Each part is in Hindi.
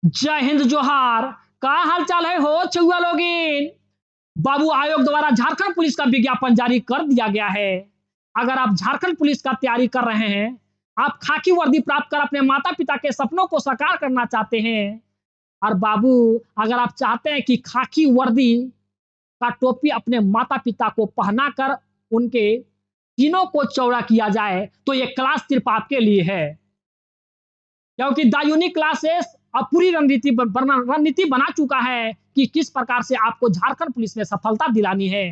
जय हिंद जोहार। का हाल चाल है हो छुआ लोगिन। बाबू आयोग द्वारा झारखंड पुलिस का विज्ञापन जारी कर दिया गया है। अगर आप झारखंड पुलिस का तैयारी कर रहे हैं, आप खाकी वर्दी प्राप्त कर अपने माता पिता के सपनों को साकार करना चाहते हैं, और बाबू अगर आप चाहते हैं कि खाकी वर्दी का टोपी अपने माता पिता को पहनाकर उनके तीनों को चौड़ा किया जाए, तो ये क्लास सिर्फ आपके लिए है। क्योंकि द यूनिक क्लासेस अब पूरी रणनीति बना चुका है कि किस प्रकार से आपको झारखंड पुलिस में सफलता दिलानी है।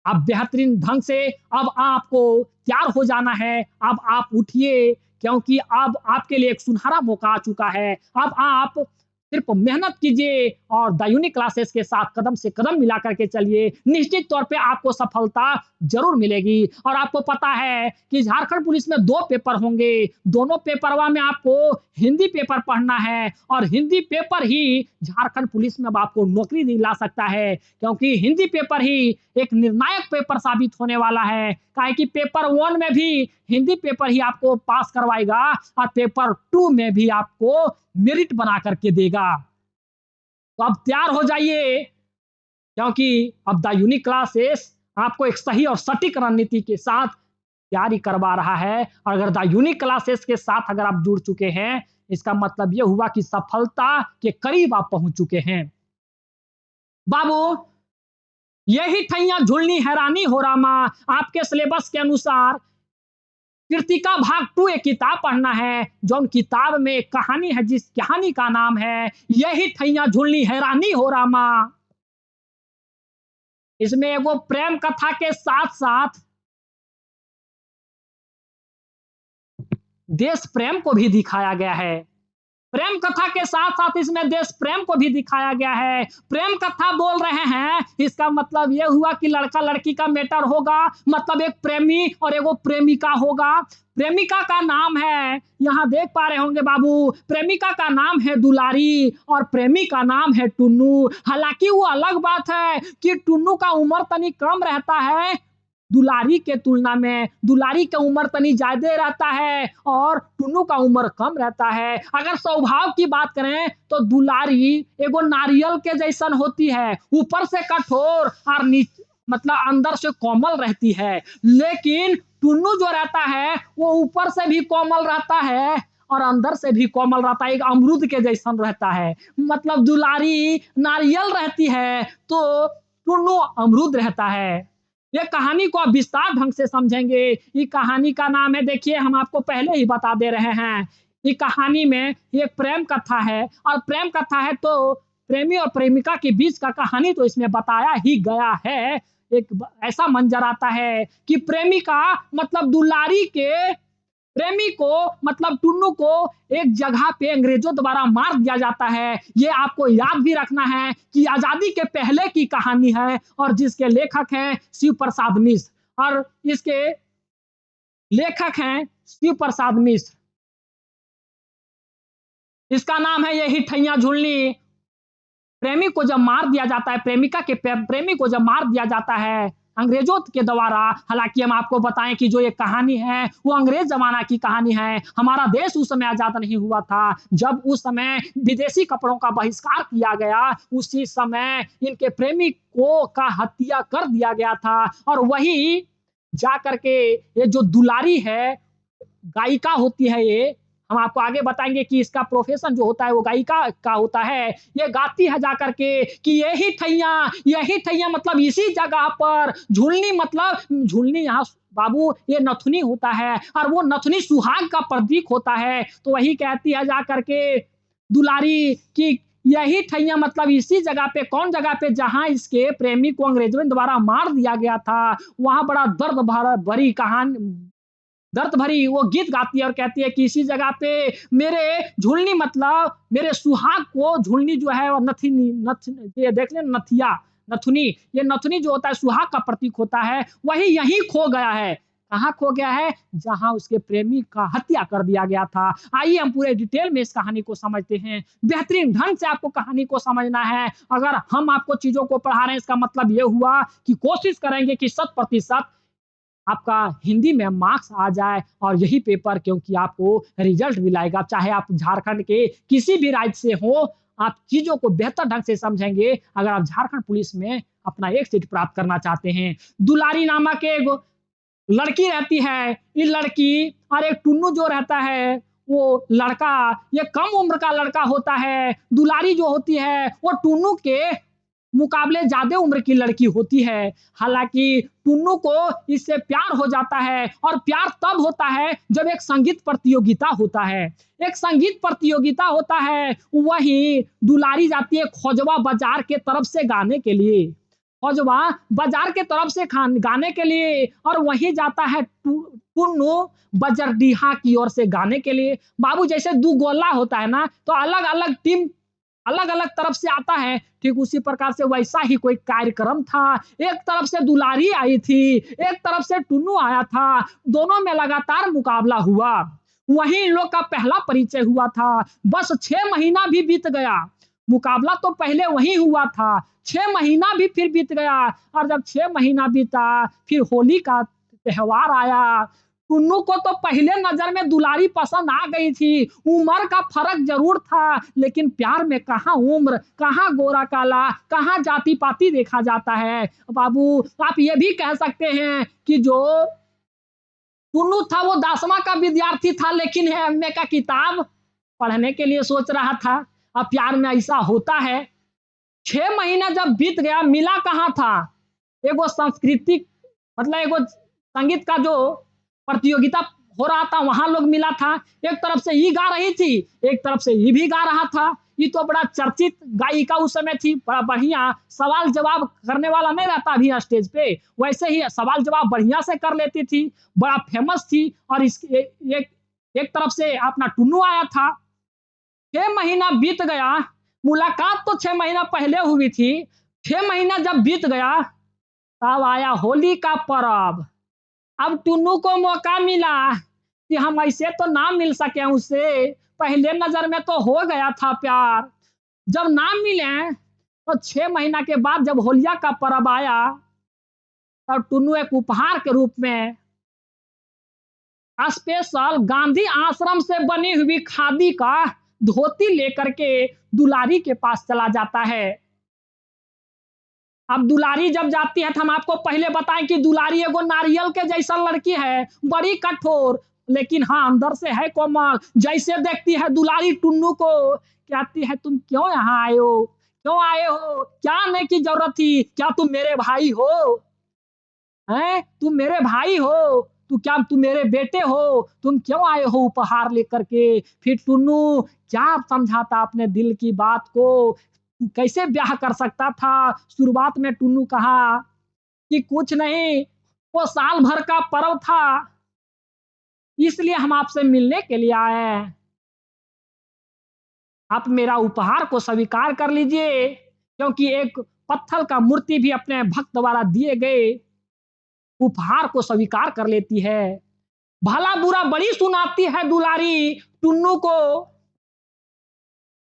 अब बेहतरीन ढंग से अब आपको तैयार हो जाना है। अब आप उठिए, क्योंकि अब आपके लिए एक सुनहरा मौका आ चुका है। अब आप सिर्फ मेहनत कीजिए और द यूनिक क्लासेस के साथ कदम से कदम मिला करके चलिए। निश्चित तौर पे आपको सफलता जरूर मिलेगी। और आपको पता है कि झारखंड पुलिस में 2 पेपर होंगे। दोनों पेपरवा में आपको हिंदी पेपर पढ़ना है, और हिंदी पेपर ही झारखंड पुलिस में अब आपको नौकरी दिला सकता है। क्योंकि हिंदी पेपर ही एक निर्णायक पेपर साबित होने वाला है। काहे कि पेपर 1 में भी हिंदी पेपर ही आपको पास करवाएगा, और पेपर 2 में भी आपको मेरिट बना करके देगा। तो अब तैयार हो जाइए, क्योंकि अब द यूनिक क्लासेस आपको एक सही और सटीक रणनीति के साथ तैयारी करवा रहा है। और अगर द यूनिक क्लासेस के साथ अगर आप जुड़ चुके हैं, इसका मतलब यह हुआ कि सफलता के करीब आप पहुंच चुके हैं। बाबू, यही ठैया झुलनी हैरानी हो रामा। आपके सिलेबस के अनुसार कृतिका भाग 2 एक किताब पढ़ना है। जो किताब में एक कहानी है, जिस कहानी का नाम है यही ठैया झुलनी हैरानी हो रामा। इसमें एगो प्रेम कथा के साथ साथ देश प्रेम को भी दिखाया गया है। प्रेम कथा के साथ साथ इसमें देश प्रेम को भी दिखाया गया है। प्रेम कथा बोल रहे हैं, इसका मतलब यह हुआ कि लड़का लड़की का मैटर होगा। मतलब एक प्रेमी और एगो प्रेमिका होगा। प्रेमिका का नाम है, यहाँ देख पा रहे होंगे बाबू, प्रेमिका का नाम है दुलारी और प्रेमी का नाम है टुन्नू। हालांकि वो अलग बात है कि टुन्नू का उम्र तनी कम रहता है दुलारी के तुलना में। दुलारी का उम्र तनी ज्यादा रहता है और टुन्नू का उम्र कम रहता है। अगर स्वभाव की बात करें तो दुलारी एगो नारियल के जैसन होती है, ऊपर से कठोर और मतलब अंदर से कोमल रहती है। लेकिन टुन्नू जो रहता है वो ऊपर से भी कोमल रहता है और अंदर से भी कोमल रहता है, एक अमरूद के जैसन रहता है। मतलब दुलारी नारियल रहती है तो टुन्नू अमरूद रहता है। ये कहानी को आप विस्तार ढंग से समझेंगे। ये कहानी का नाम है, देखिए हम आपको पहले ही बता दे रहे हैं। ये कहानी में एक प्रेम कथा है, और प्रेम कथा है तो प्रेमी और प्रेमिका के बीच का कहानी तो इसमें बताया ही गया है। एक ऐसा मंजर आता है कि प्रेमिका मतलब दुलारी के प्रेमी को मतलब टुन्नू को एक जगह पे अंग्रेजों द्वारा मार दिया जाता है। ये आपको याद भी रखना है कि आजादी के पहले की कहानी है, और जिसके लेखक हैं शिव प्रसाद मिश्र, और इसके लेखक हैं शिव प्रसाद मिश्र। इसका नाम है यही ठैया झुलनी। प्रेमी को जब मार दिया जाता है, प्रेमिका के प्रेमी को जब मार दिया जाता है अंग्रेजों के द्वारा। हालांकि हम आपको बताएं कि जो ये कहानी है वो अंग्रेज जमाना की कहानी है। हमारा देश उस समय आजाद नहीं हुआ था। जब उस समय विदेशी कपड़ों का बहिष्कार किया गया, उसी समय इनके प्रेमी को का हत्या कर दिया गया था। और वही जा करके ये जो दुलारी है, गायिका होती है, ये हम आपको आगे बताएंगे कि इसका प्रोफेशन जो होता है वो गायिका का होता है। ये गाती है जाकर के कि यही ठैया मतलब इसी जगह पर झुलनी, मतलब झुलनी यहाँ बाबू ये नथुनी होता है, और वो नथुनी सुहाग का प्रतीक होता है। तो वही कहती है जाकर के दुलारी कि यही ठैया मतलब इसी जगह पे, कौन जगह पे, जहां इसके प्रेमी को अंग्रेजों द्वारा मार दिया गया था। वहां बड़ा भरी कहानी, दर्द भरी वो गीत गाती है और कहती है कि इसी जगह पे मेरे झुलनी मतलब मेरे सुहाग को, झुलनी जो है नथनी ये देख ले नथिया नथुनी, ये नथुनी जो होता है सुहाग का प्रतीक होता है, वही यही खो गया है। कहाँ खो गया है? जहां उसके प्रेमी का हत्या कर दिया गया था। आइए हम पूरे डिटेल में इस कहानी को समझते हैं। बेहतरीन ढंग से आपको कहानी को समझना है। अगर हम आपको चीजों को पढ़ा रहे हैं, इसका मतलब ये हुआ कि कोशिश करेंगे कि 100% आपका हिंदी में मार्क्स आ जाए और यही पेपर क्योंकि आपको रिजल्ट दिलाएगा। चाहे आप झारखंड के किसी भी राज्य से हो, आप चीज़ों को बेहतर ढंग से समझेंगे अगर आप झारखंड पुलिस में अपना एक सीट प्राप्त करना चाहते हैं। दुलारी नामक एक लड़की रहती है, ये लड़की और एक टुन्नू जो रहता है, वो लड़का, ये कम उम्र का लड़का होता है। दुलारी जो होती है, वो टुन्नू के मुकाबले ज़्यादा उम्र की लड़की होती है। हालाँकि टुन्नू को इससे प्यार हो जाता है और प्यार तब होता है जब एक संगीत प्रतियोगिता होता है। एक संगीत प्रतियोगिता होता है, वहीं दुलारी जाती है खोजवा बाज़ार के तरफ से गाने के लिए। खोजवा बाज़ार के तरफ से खान गाने के लिए और वहीं जाता है टुन्नू बजरडीहा की ओर से गाने के लिए। बाबू जैसे 2 गोला होता है ना, तो अलग-अलग टीम अलग-अलग तरफ से आता है, ठीक उसी प्रकार से वैसा ही कोई कार्यक्रम था। एक तरफ से दुलारी आई थी, एक तरफ से टुन्नू आया था, दोनों में लगातार मुकाबला हुआ। वहीं इन लोग का पहला परिचय हुआ था, बस 6 महीना भी बीत गया। मुकाबला तो पहले वहीं हुआ था, 6 महीना भी फिर बीत गया और जब 6 महीना बीता, फिर होली का त्योहार आया। टुन्नू को तो पहले नजर में दुलारी पसंद आ गई थी। उम्र का फर्क जरूर था, लेकिन प्यार में कहाँ उम्र, कहाँ गोरा काला, कहाँ जाति पाति देखा जाता है। बाबू आप ये भी कह सकते हैं कि जो टुन्नू था वो 10वां का विद्यार्थी था, लेकिन एमए का किताब पढ़ने के लिए सोच रहा था। अब प्यार में ऐसा होता है। 6 महीना जब बीत गया, मिला कहाँ था, एगो सांस्कृतिक मतलब एगो संगीत का जो प्रतियोगिता हो रहा था, वहां लोग मिला था। एक तरफ से ये गा रही थी, एक तरफ से ये भी गा रहा था। ये तो बड़ा चर्चित गायिका उस समय थी, बड़ा बढ़िया सवाल जवाब करने वाला नहीं रहता अभी स्टेज पे, वैसे ही सवाल जवाब बढ़िया से कर लेती थी, बड़ा फेमस थी। और इस एक तरफ से अपना टुन्नू आया था। 6 महीना बीत गया, मुलाकात तो 6 महीना पहले हुई थी। 6 महीना जब बीत गया, तब आया होली का पर्व। अब टुन्नू को मौका मिला कि हम ऐसे तो ना मिल सके उससे, पहले नजर में तो हो गया था प्यार। जब ना मिले तो 6 महीना के बाद जब होलिया का पर्व आया, तब टुन्नू एक उपहार के रूप में स्पेशल गांधी आश्रम से बनी हुई खादी का धोती लेकर के दुलारी के पास चला जाता है। अब दुलारी जब जाती है, तो हम आपको पहले बताएं कि दुलारी एगो नारियल के जैसा लड़की है, बड़ी कठोर, लेकिन हाँ अंदर से है कोमल। जैसे देखती है दुलारी टुन्नू को, कहती है तुम क्यों यहाँ आए हो, क्यों आए हो, क्या आने की जरूरत थी, क्या तुम मेरे भाई हो, हैं तुम मेरे भाई हो, क्या तुम मेरे बेटे हो, तुम क्यों आए हो उपहार लेकर के। फिर टुन्नू क्या समझाता अपने दिल की बात को, कैसे ब्याह कर सकता था। शुरुआत में टुन्नू कहा कि कुछ नहीं, वो साल भर का पर्व था, इसलिए हम आपसे मिलने के लिए आए हैं। आप मेरा उपहार को स्वीकार कर लीजिए, क्योंकि एक पत्थर का मूर्ति भी अपने भक्त द्वारा दिए गए उपहार को स्वीकार कर लेती है। भला बुरा बड़ी सुनाती है दुलारी टुन्नू को।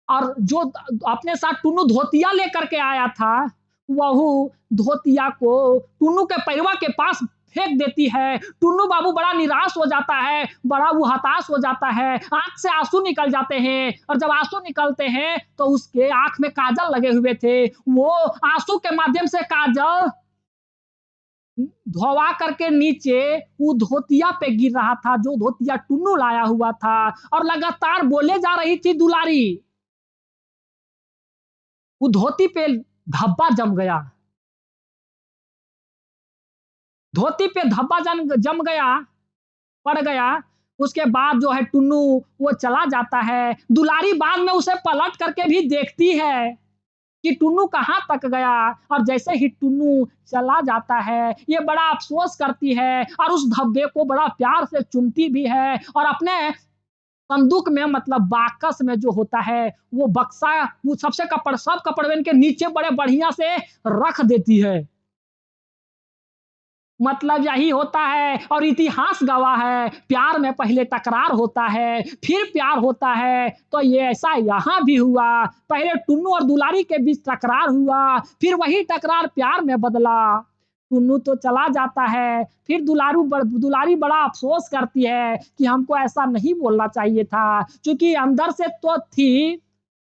और जो अपने साथ टुन्नू धोतिया लेकर के आया था, वह धोतिया को टुन्नू के पैरवा के पास फेंक देती है। टुन्नू बाबू बड़ा निराश हो जाता है, बड़ा वो हताश हो जाता है, आंख से आंसू निकल जाते हैं। और जब आंसू निकलते हैं तो उसके आंख में काजल लगे हुए थे, वो आंसू के माध्यम से काजल धोवा करके नीचे वो धोतिया पे गिर रहा था, जो धोतिया टुन्नू लाया हुआ था। और लगातार बोले जा रही थी दुलारी, वो धोती पे धब्बा जम गया, धोती पे धब्बा जम गया, पड़ गया। उसके बाद जो है टुन्नू वो चला जाता है। दुलारी बाद में उसे पलट करके भी देखती है कि टुन्नू कहाँ तक गया। और जैसे ही टुन्नू चला जाता है, ये बड़ा अफ़सोस करती है और उस धब्बे को बड़ा प्यार से चूमती भी है और अपने संदूक में मतलब बाकस में जो होता है, वो बक्सा वो सबसे कपड़ सब कपड़वेन के नीचे बड़े बढ़िया से रख देती है। मतलब यही होता है और इतिहास गवाह है, प्यार में पहले तकरार होता है, फिर प्यार होता है। तो ये ऐसा यहाँ भी हुआ, पहले टुन्नू और दुलारी के बीच तकरार हुआ, फिर वही तकरार प्यार में बदला। टुन्नू तो चला जाता है। फिर दुलारी बड़ा अफ़सोस करती है कि हमको ऐसा नहीं बोलना चाहिए था, क्योंकि अंदर से तो थी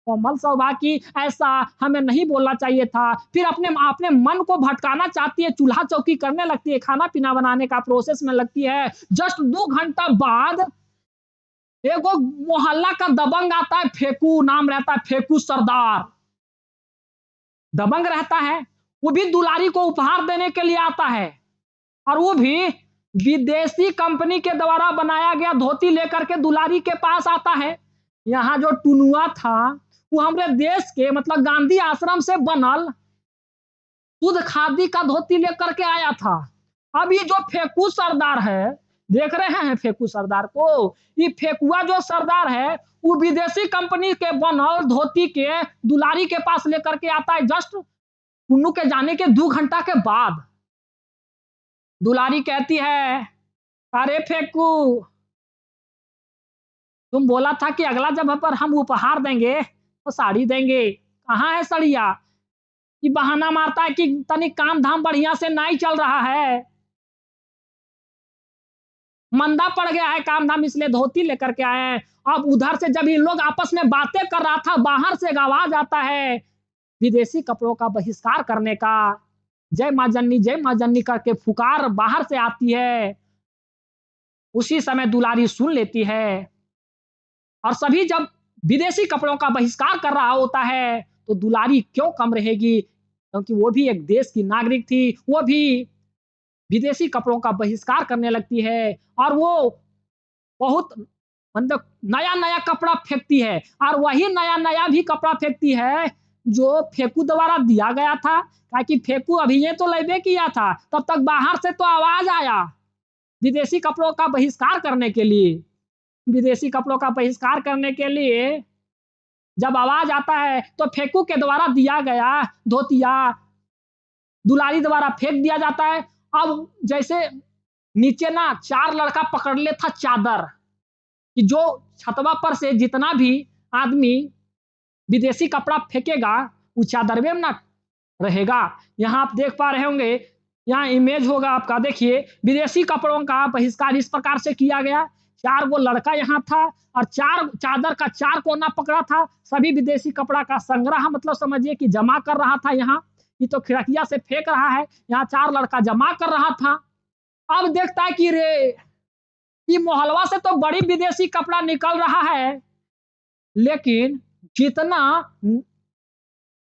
कोमल स्वभाव की, ऐसा हमें नहीं बोलना चाहिए था। फिर अपने अपने मन को भटकाना चाहती है, चूल्हा-चौकी करने लगती है, खाना-पीना बनाने का प्रोसेस में लगती है। जस्ट 2 घंटा बाद एगो मोहल्ला का दबंग आता है, फेकू नाम रहता है, फेकू सरदार। दबंग रहता है, वो भी दुलारी को उपहार देने के लिए आता है, और वो भी विदेशी कंपनी के द्वारा बनाया गया धोती लेकर के दुलारी के पास आता है। यहाँ जो टुनुआ था, वो हमारे देश के मतलब गांधी आश्रम से बनल शुद्ध खादी का धोती लेकर के आया था। अब ये जो फेकू सरदार है, देख रहे हैं फेकू सरदार को? ये फेकुआ जो सरदार है, वो विदेशी कंपनी के बनल धोती के दुलारी के पास लेकर के आता है, जस्ट टुन्नू के जाने के 2 घंटा के बाद। दुलारी कहती है, अरे फेकू, तुम बोला था कि अगला जब पर हम उपहार देंगे तो साड़ी देंगे, कहाँ है सड़िया? ये बहाना मारता है कि तनिक काम धाम बढ़िया से नहीं चल रहा है, मंदा पड़ गया है काम धाम, इसलिए धोती लेकर के आए हैं। अब उधर से जब इन लोग आपस में बातें कर रहा था, बाहर से एक आवाज आता है विदेशी कपड़ों का बहिष्कार करने का। जय माँ जननी करके पुकार बाहर से आती है। उसी समय दुलारी सुन लेती है, और सभी जब विदेशी कपड़ों का बहिष्कार कर रहा होता है, तो दुलारी क्यों कम रहेगी, क्योंकि वो भी एक देश की नागरिक थी। वो भी विदेशी कपड़ों का बहिष्कार करने लगती है, और वो बहुत मतलब नया-नया कपड़ा फेंकती है, और वही नया-नया भी कपड़ा फेंकती है जो फेकू द्वारा दिया गया था, ताकि फेकू अभी ये तो लेबे किया था, तब तक बाहर से तो आवाज आया विदेशी कपड़ों का बहिष्कार करने के लिए। विदेशी कपड़ों का बहिष्कार करने के लिए जब आवाज आता है, तो फेकू के द्वारा दिया गया धोतिया दुलारी द्वारा फेंक दिया जाता है। अब जैसे नीचे ना 4 लड़का पकड़ ले था चादर, कि जो छतवा पर से जितना भी आदमी विदेशी कपड़ा फेंकेगा, वो चादर में ना रहेगा। यहाँ आप देख पा रहे होंगे, यहाँ इमेज होगा आपका, देखिए विदेशी कपड़ों का बहिष्कार इस प्रकार से किया गया। 4 गो लड़का यहाँ था, और 4 चादर का 4 कोना पकड़ा था। सभी विदेशी कपड़ा का संग्रह मतलब समझिए कि जमा कर रहा था यहाँ। ये तो खिड़किया से फेंक रहा है, यहाँ 4 लड़का जमा कर रहा था। अब देखता है कि रे, ये मोहल्ला से तो बड़ी विदेशी कपड़ा निकल रहा है, लेकिन जितना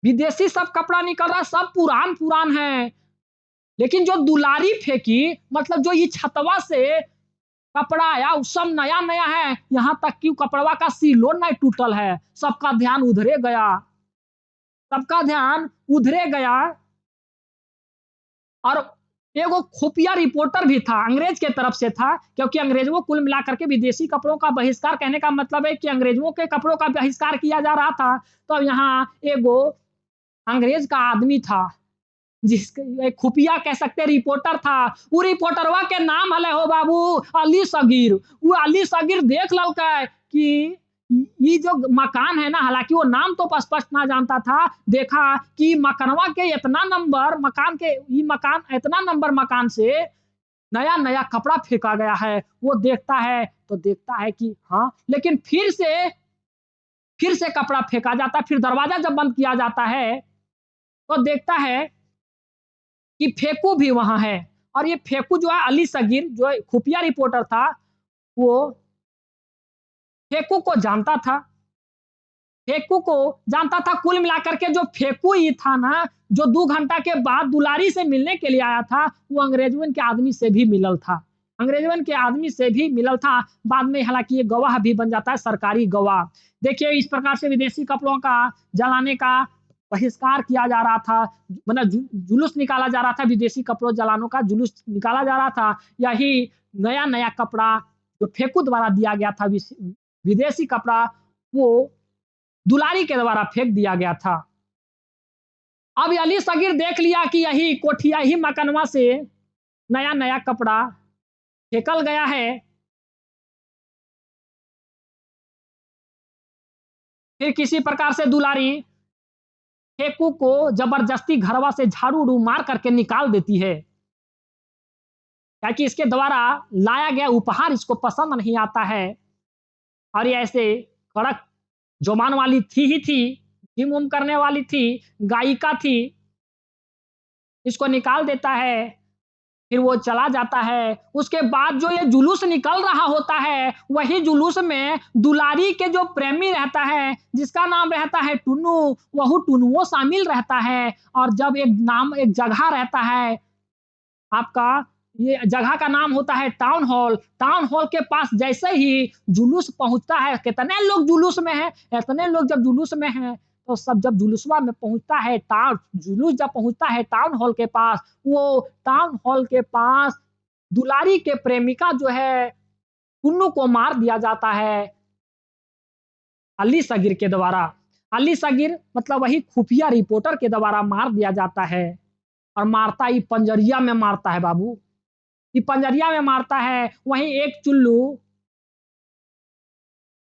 विदेशी सब कपड़ा निकल रहा है, सब पुरान है। लेकिन जो दुलारी फेंकी, मतलब जो ये छतवा से कपड़ा आया, वो सब नया-नया है। यहाँ तक कि कपड़वा का सिलो नहीं टूटल है। सबका ध्यान उधरे गया, सबका ध्यान उधरे गया। और एगो खुफिया रिपोर्टर भी था, अंग्रेज के तरफ से था, क्योंकि अंग्रेजों को कुल मिलाकर के विदेशी कपड़ों का बहिष्कार कहने का मतलब है कि अंग्रेजों के कपड़ों का बहिष्कार किया जा रहा था। तो यहाँ एगो अंग्रेज का आदमी था, जिसके खुफिया कह सकते रिपोर्टर था। वो रिपोर्टरवा के नाम हले हो बाबू अली सगीर। वो अली सगीर देख लौका कि ये जो मकान है ना, हालांकि वो नाम तो स्पष्ट ना जानता था, देखा कि मकानवा के इतना नंबर मकान के, ये मकान इतना नंबर मकान से नया-नया कपड़ा फेंका गया है। वो देखता है तो देखता है कि हाँ, लेकिन फिर से कपड़ा फेंका जाता है। फिर दरवाजा जब बंद किया जाता है, तो देखता है कि फेकू भी वहां है। और ये फेकू जो है, अली सगीर जो खुफिया रिपोर्टर था, वो फेकू को जानता था। फेकू को जानता था। कुल मिलाकर के जो फेकू ही था ना, जो 2 घंटा के बाद दुलारी से मिलने के लिए आया था, वो अंग्रेजवन के आदमी से भी मिलल था। अंग्रेजवन के आदमी से भी मिलल था। बाद में हालांकि ये गवाह भी बन जाता है, सरकारी गवाह। देखिए इस प्रकार से विदेशी कपड़ों का जलाने का बहिष्कार किया जा रहा था, मतलब जुलूस निकाला जा रहा था, विदेशी कपड़ों जलाने का जुलूस निकाला जा रहा था। यही नया-नया कपड़ा जो फेकू द्वारा दिया गया था, विदेशी कपड़ा, वो दुलारी के द्वारा फेंक दिया गया था। अब अली सगीर देख लिया कि यही कोठिया ही मकनवा से नया-नया कपड़ा फेंकल गया है। फिर किसी प्रकार से दुलारी फेकू को जबरदस्ती घरवा से झाड़ू-उड़ू मार करके निकाल देती है। क्या कि इसके द्वारा लाया गया उपहार इसको पसंद नहीं आता है और ये ऐसे कड़क जुबान वाली थी ही थी, जिम-विम करने वाली थी, गायिका थी, इसको निकाल देता है। फिर वो चला जाता है। उसके बाद जो ये जुलूस निकल रहा होता है, वही जुलूस में दुलारी के जो प्रेमी रहता है, जिसका नाम रहता है टुन्नू, वहू टुन्नुओ शामिल रहता है और जब एक जगह रहता है आपका, ये जगह का नाम होता है टाउन हॉल। टाउन हॉल के पास जैसे ही जुलूस पहुँचता है, कितने लोग जुलूस में हैं, इतने लोग जब जुलूस में हैं, तो सब जब जुलूसवा में पहुँचता है जुलूस जब पहुँचता है टाउन हॉल के पास, वो टाउन हॉल के पास दुलारी के प्रेमिका जो है, टुन्नू को मार दिया जाता है अली सगीर के द्वारा। अली सगीर मतलब वही खुफिया रिपोर्टर के द्वारा मार दिया जाता है और मारता ही पंजरिया में मारता है बाबू। ये पंजरिया में मारता है, वहीं एक चुल्लू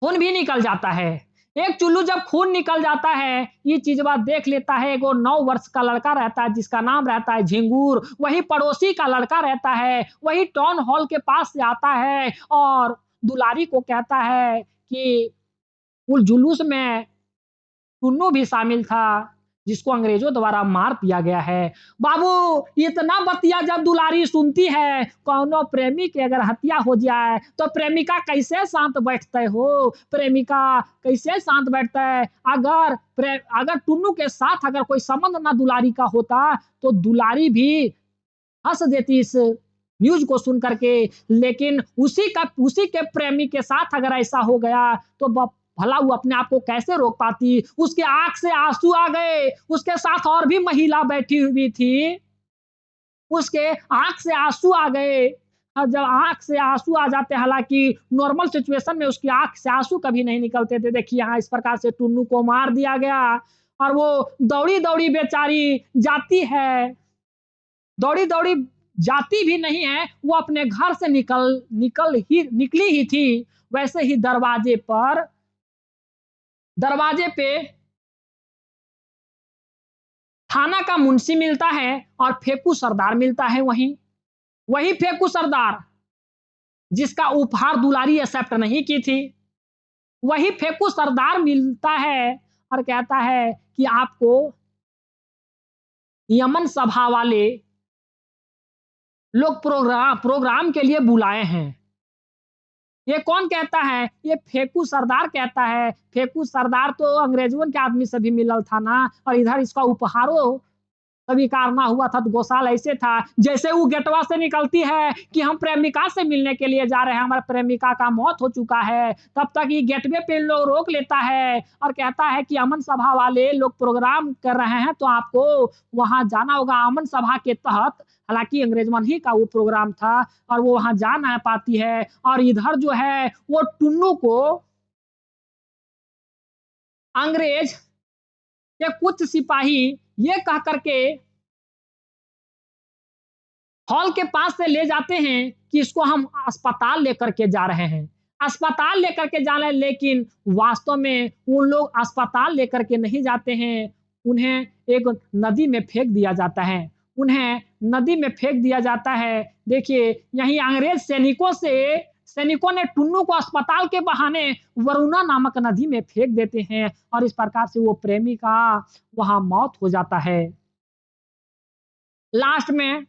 खून भी निकल जाता है। एक चुल्लू जब खून निकल जाता है, ये चीज़वा देख लेता है, एगो 9 वर्ष का लड़का रहता है जिसका नाम रहता है झिंगूर, वही पड़ोसी का लड़का रहता है, वही टाउन हॉल के पास से आता है और दुलारी को कहता है कि उस जुलूस में टुन्नू भी शामिल था, जिसको अंग्रेज़ों द्वारा मार दिया गया है। बाबू इतना बतिया जब दुलारी सुनती है, कौनो प्रेमी की अगर हत्या हो जाए, तो प्रेमिका कैसे शांत बैठते हो? प्रेमिका कैसे शांत बैठते है? अगर टुन्नू के साथ अगर कोई संबंध ना दुलारी का होता, तो दुलारी भी हँस देती इस न्यूज़ को सुन कर के, लेकिन उसी के प्रेमी के साथ अगर ऐसा हो गया, तो भला वो अपने आप को कैसे रोक पाती? उसके आँख से आँसू आ गए, उसके साथ और भी महिला बैठी हुई थी, उसके आँख से आँसू आ गए और जब आँख से आँसू आ जाते, हालाँकि नॉर्मल सिचुएशन में उसकी आँख से आँसू कभी नहीं निकलते थे। देखिए यहाँ इस प्रकार से टुन्नू को मार दिया गया और वो दौड़ी-दौड़ी बेचारी जाती है, दौड़ी-दौड़ी जाती भी नहीं है, वो अपने घर से निकली ही थी, वैसे ही दरवाजे पे थाना का मुंशी मिलता है और फेकू सरदार मिलता है वहीं। वही फेकू सरदार जिसका उपहार दुलारी एक्सेप्ट नहीं की थी। वही फेकू सरदार मिलता है और कहता है कि आपको यमन सभा वाले लोग प्रोग्राम के लिए बुलाए हैं। ये कौन कहता है? ये फेकू सरदार कहता है। फेकू सरदार तो अंग्रेज़ों के आदमी से भी मिलल था ना और इधर इसका उपहारो स्वीकार ना हुआ था, तो गोसाल ऐसे था, जैसे वो गेटवा से निकलती है कि हम प्रेमिका से मिलने के लिए जा रहे हैं, हमारे प्रेमिका का मौत हो चुका है, तब तक ये गेटवे पे लोग रोक लेता है और कहता है कि अमन सभा वाले लोग प्रोग्राम कर रहे हैं, तो आपको वहाँ जाना होगा। अमन सभा के तहत, हालाँकि अंग्रेज़वन ही का वो प्रोग्राम था और वो वहाँ जा नहीं पाती है और इधर जो है वो टुन्नू को अंग्रेज के कुछ सिपाही ये कह कर के हॉल के पास से ले जाते हैं कि इसको हम अस्पताल लेकर के जा रहे हैं। अस्पताल लेकर के जा रहे हैं, लेकिन वास्तव में उन लोग अस्पताल लेकर के नहीं जाते हैं। उन्हें एक नदी में फेंक दिया जाता है। उन्हें नदी में फेंक दिया जाता है। देखिए, यहीं अंग्रेज सैनिकों ने टुन्नू को अस्पताल के बहाने वरुणा नामक नदी में फेंक देते हैं और इस प्रकार से वो प्रेमी का वहाँ मौत हो जाता है। लास्ट में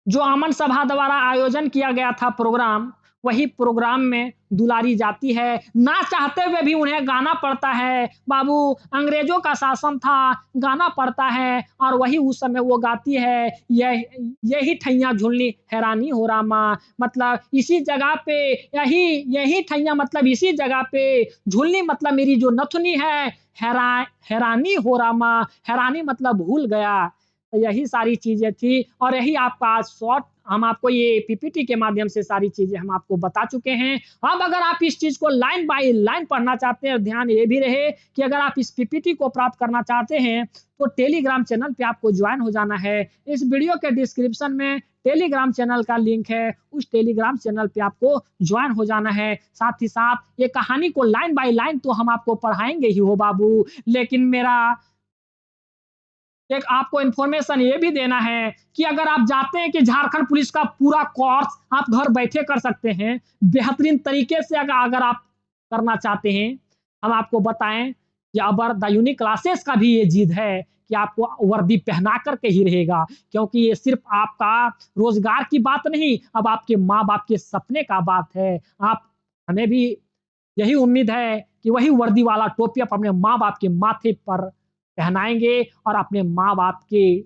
जो अमन सभा द्वारा आयोजन किया गया था प्रोग्राम, वही प्रोग्राम में दुलारी जाती है। ना चाहते हुए भी उन्हें गाना पड़ता है। बाबू अंग्रेज़ों का शासन था, गाना पड़ता है और वही उस समय वो गाती है, यही ठैया झुलनी हैरानी हो रामा। मतलब इसी जगह पे यही ठैया मतलब इसी जगह पे, झुलनी मतलब मेरी जो नथुनी है, हैरानी हो रामा, हैरानी मतलब भूल गया। तो यही सारी चीज़ें थी और यही आपका आज शॉर्ट हम आपको ये पीपीटी के माध्यम से सारी चीज़ें हम आपको बता चुके हैं। अब अगर आप इस चीज़ को लाइन बाय लाइन पढ़ना चाहते हैं, ध्यान ये भी रहे कि अगर आप इस पीपीटी को प्राप्त करना चाहते हैं, तो टेलीग्राम चैनल पे आपको जॉइन हो जाना है। इस वीडियो के डिस्क्रिप्शन में टेलीग्राम चैनल का लिंक है, उस टेलीग्राम चैनल पे आपको जॉइन हो जाना है। साथ ही साथ ये कहानी को लाइन बाय लाइन तो हम आपको पढ़ाएँगे ही हो बाबू, लेकिन मेरा एक आपको इन्फॉर्मेशन ये भी देना है कि अगर आप चाहते हैं कि झारखंड पुलिस का पूरा कोर्स आप घर बैठे कर सकते हैं, बेहतरीन तरीके से अगर आप करना चाहते हैं, हम आपको बताएं कि अबर द यूनिक क्लासेस का भी ये जिद है कि आपको वर्दी पहना करके ही रहेगा, क्योंकि ये सिर्फ आपका रोजगार की बात नहीं, अब आपके माँ बाप के सपने का बात है। आप हमें भी यही उम्मीद है कि वही वर्दी वाला टोपी आप अपने माँ बाप के माथे पर पहनाएंगे और अपने माँ बाप के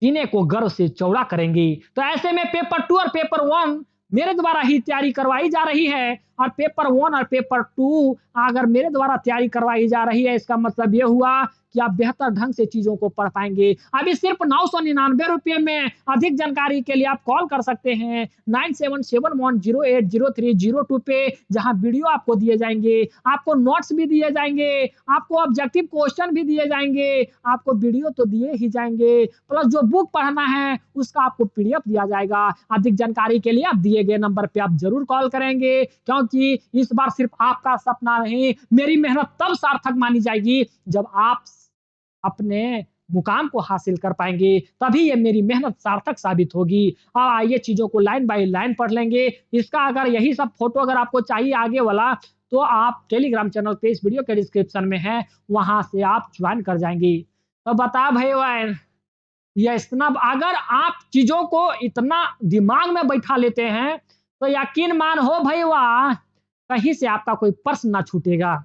सीने को गर्व से चौड़ा करेंगे। तो ऐसे में पेपर 2 और पेपर 1 मेरे द्वारा ही तैयारी करवाई जा रही है, और पेपर 1 और पेपर 2 अगर मेरे द्वारा तैयारी करवाई जा रही है, इसका मतलब ये हुआ कि आप बेहतर ढंग से चीजों को पढ़ पाएंगे। अभी सिर्फ 999 रुपये में अधिक जानकारी के लिए आप कॉल कर सकते हैं 9771080302 पे, जहां वीडियो आपको दिए जाएंगे, आपको नोट्स भी दिए जाएंगे, आपको ऑब्जेक्टिव क्वेश्चन भी दिए जाएंगे, आपको वीडियो तो दिए ही जाएंगे, प्लस जो बुक पढ़ना है उसका आपको पीडीएफ दिया जाएगा। अधिक जानकारी के लिए आप दिए गए नंबर पे आप जरूर कॉल करेंगे, क्योंकि इस बार सिर्फ आपका सपना नहीं, मेरी मेहनत तब सार्थक मानी जाएगी जब आप अपने मुकाम को हासिल कर पाएंगे, तभी ये मेरी मेहनत सार्थक साबित होगी। अब आइए चीजों को लाइन बाय लाइन पढ़ लेंगे। इसका अगर यही सब फोटो अगर आपको चाहिए आगे वाला, तो आप टेलीग्राम चैनल पे इस वीडियो के डिस्क्रिप्शन में है, वहां से आप ज्वाइन कर जाएंगे। तो बता भाई वाह, ये इतना अगर आप चीजों को इतना दिमाग में बैठा लेते हैं, तो यकीन मान हो भाई वाह, कहीं से आपका कोई प्रश्न ना छूटेगा।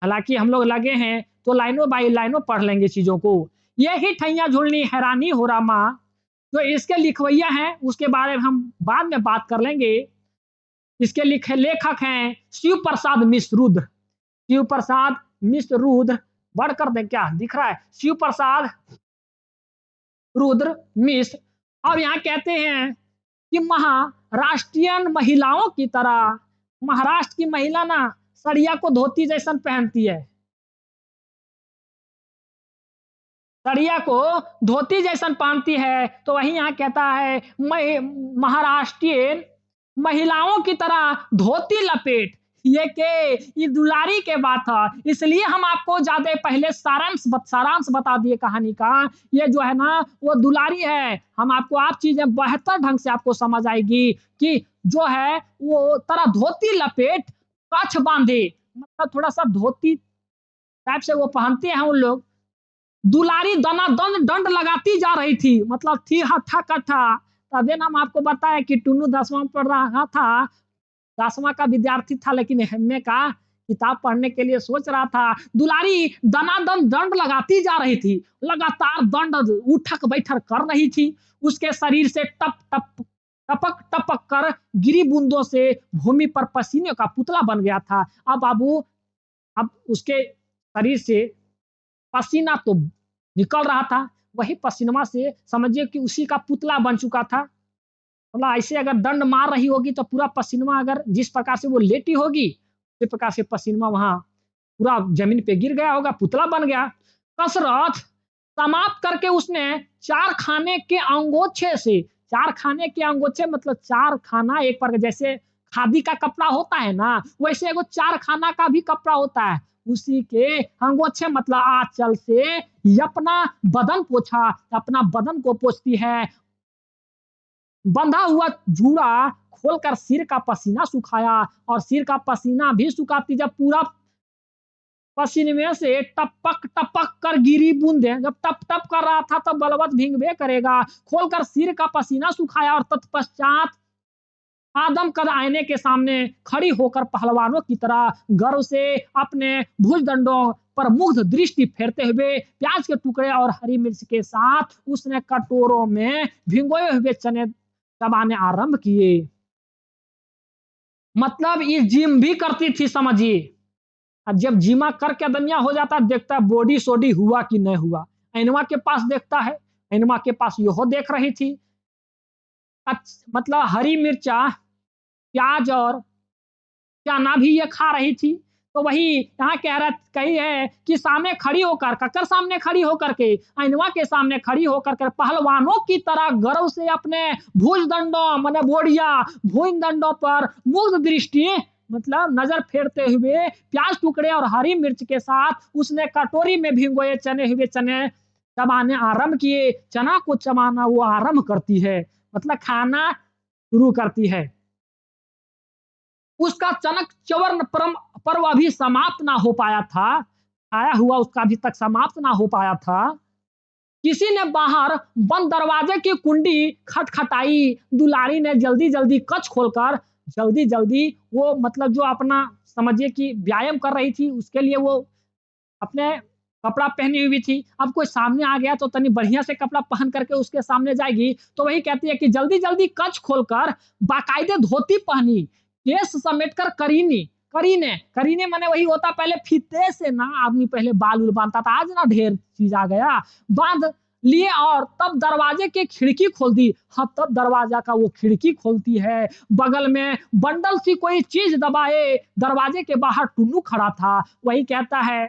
हालांकि हम लोग लगे हैं तो लाइनों बाई लाइनों पढ़ लेंगे चीजों को। ये ही ठैया झुलनी हैरानी हो रामा, जो इसके लिखवैया हैं उसके बारे में हम बाद में बात कर लेंगे। इसके लेखक हैं शिव प्रसाद मिश्र रुद्र। शिव प्रसाद मिश्र रुद्र, बढ़कर दें क्या दिख रहा है, शिव प्रसाद रुद्र मिश्र। अब यहाँ कहते हैं कि महाराष्ट्रीय महिलाओं की तरह, महाराष्ट्र की महिला ना सड़िया को धोती जैसन पहनती है, सड़िया को धोती जैसन पहनती है, तो वही यहाँ कहता है महाराष्ट्रीय महिलाओं की तरह धोती लपेट, ये के ये दुलारी के बात है, इसलिए हम आपको ज्यादा पहले सारांश बता दिए कहानी का। ये जो है ना वो दुलारी है, हम आपको आप चीजें बेहतर ढंग से आपको समझ आएगी कि जो है वो तरह धोती लपेट कछ बांधे, मतलब थोड़ा सा धोती टाइप से वो पहनते हैं उन लोग। दुलारी दना दंड लगाती जा रही थी, मतलब थी हठा कठा। तब हम आपको बताया कि टुन्नू 10वां में पढ़ रहा था, 10वां का विद्यार्थी था, लेकिन एमए का किताब पढ़ने के लिए सोच रहा था। दुलारी दनादन दंड लगाती जा रही थी, लगातार दंड उठक बैठक कर रही थी, उसके शरीर से टप टप टपक टपक कर गिरी बूंदों से भूमि पर पसीने का पुतला बन गया था। अब बाबू, अब उसके शरीर से पसीना तो निकल रहा था, वही पसीनमा से समझिए कि उसी का पुतला बन चुका था। मतलब ऐसे अगर दंड मार रही होगी तो पूरा पसीनमा अगर जिस प्रकार से वो लेटी होगी, उसी प्रकार से पसीनमा वहां पूरा जमीन पे गिर गया होगा, पुतला बन गया। कसरत समाप्त करके उसने 4 खाने के अंगोछे से, 4 खाने के अंगोछे मतलब 4 खाना एक पर, जैसे खादी का कपड़ा होता है ना, वैसे एगो 4 खाना का भी कपड़ा होता है, उसी के अंगोछे मतलब आंचल से अपना बदन पोछा, अपना बदन को पोछती है। बंधा हुआ जूड़ा खोलकर सिर का पसीना सुखाया, और सिर का पसीना भी सुखाती जब पूरा पसीने में से टपक टपक कर गिरी बूंदे, जब टप टप कर रहा था तो बलवत भींगबे करेगा। खोलकर सिर का पसीना सुखाया और तत्पश्चात आदम कद आईने के सामने खड़ी होकर पहलवानों की तरह गर्व से अपने भुजदंडों पर मुग्ध दृष्टि फेरते हुए प्याज के टुकड़े और हरी मिर्च के साथ उसने कटोरों में भिगोए हुए चने चबाने आरंभ किए। मतलब ये जिम भी करती थी समझिए। अब जब जिमा करके दनिया हो जाता, देखता बॉडी सोडी हुआ कि नहीं हुआ, एनवा के पास देखता है, एनवा के पास यहो देख रही थी। मतलब हरी मिर्चा, प्याज और चना भी ये खा रही थी। तो वही यहाँ कही है कि सामने खड़ी होकर, ककर सामने खड़ी होकर के, ऐनवा के सामने खड़ी होकर के पहलवानों की तरह गर्व से अपने भुजदंडों माने बोड़िया भुजदंडों पर मुग्ध दृष्टि मतलब नजर फेरते हुए प्याज टुकड़े और हरी मिर्च के साथ उसने कटोरी में भिगोए चने हुए चने चबाने आरंभ किए, चना को चबाना वो आरंभ करती है, मतलब खाना शुरू करती है। उसका चनक च्वर्ण पर्व अभी समाप्त ना हो पाया था, आया हुआ उसका अभी तक समाप्त ना हो पाया था। किसी ने बाहर बंद दरवाजे की कुंडी खटखटाई। दुलारी ने जल्दी-जल्दी कच खोलकर जल्दी-जल्दी वो मतलब जो अपना समझिए कि व्यायाम कर रही थी, उसके लिए वो अपने कपड़ा पहनी हुई थी। अब कोई सामने आ गया तो तनी बढ़िया से कपड़ा पहन करके उसके सामने जाएगी, तो वही कहती है कि जल्दी-जल्दी कच खोलकर बाकायदे धोती पहनी, केस समेटकर करीनी, करीने, करीने माने वही होता पहले फीते से ना आदमी पहले बाल-उल बाँधता था, आज ना ढेर चीज़ आ गया। बाँध लिए और तब दरवाजे की खिड़की खोल दी। हाँ, तब दरवाजा का वो खिड़की खोलती है। बगल में बंडल सी कोई चीज़ दबाए, दरवाजे के बाहर टुन्नू खड़ा था। वही कहता है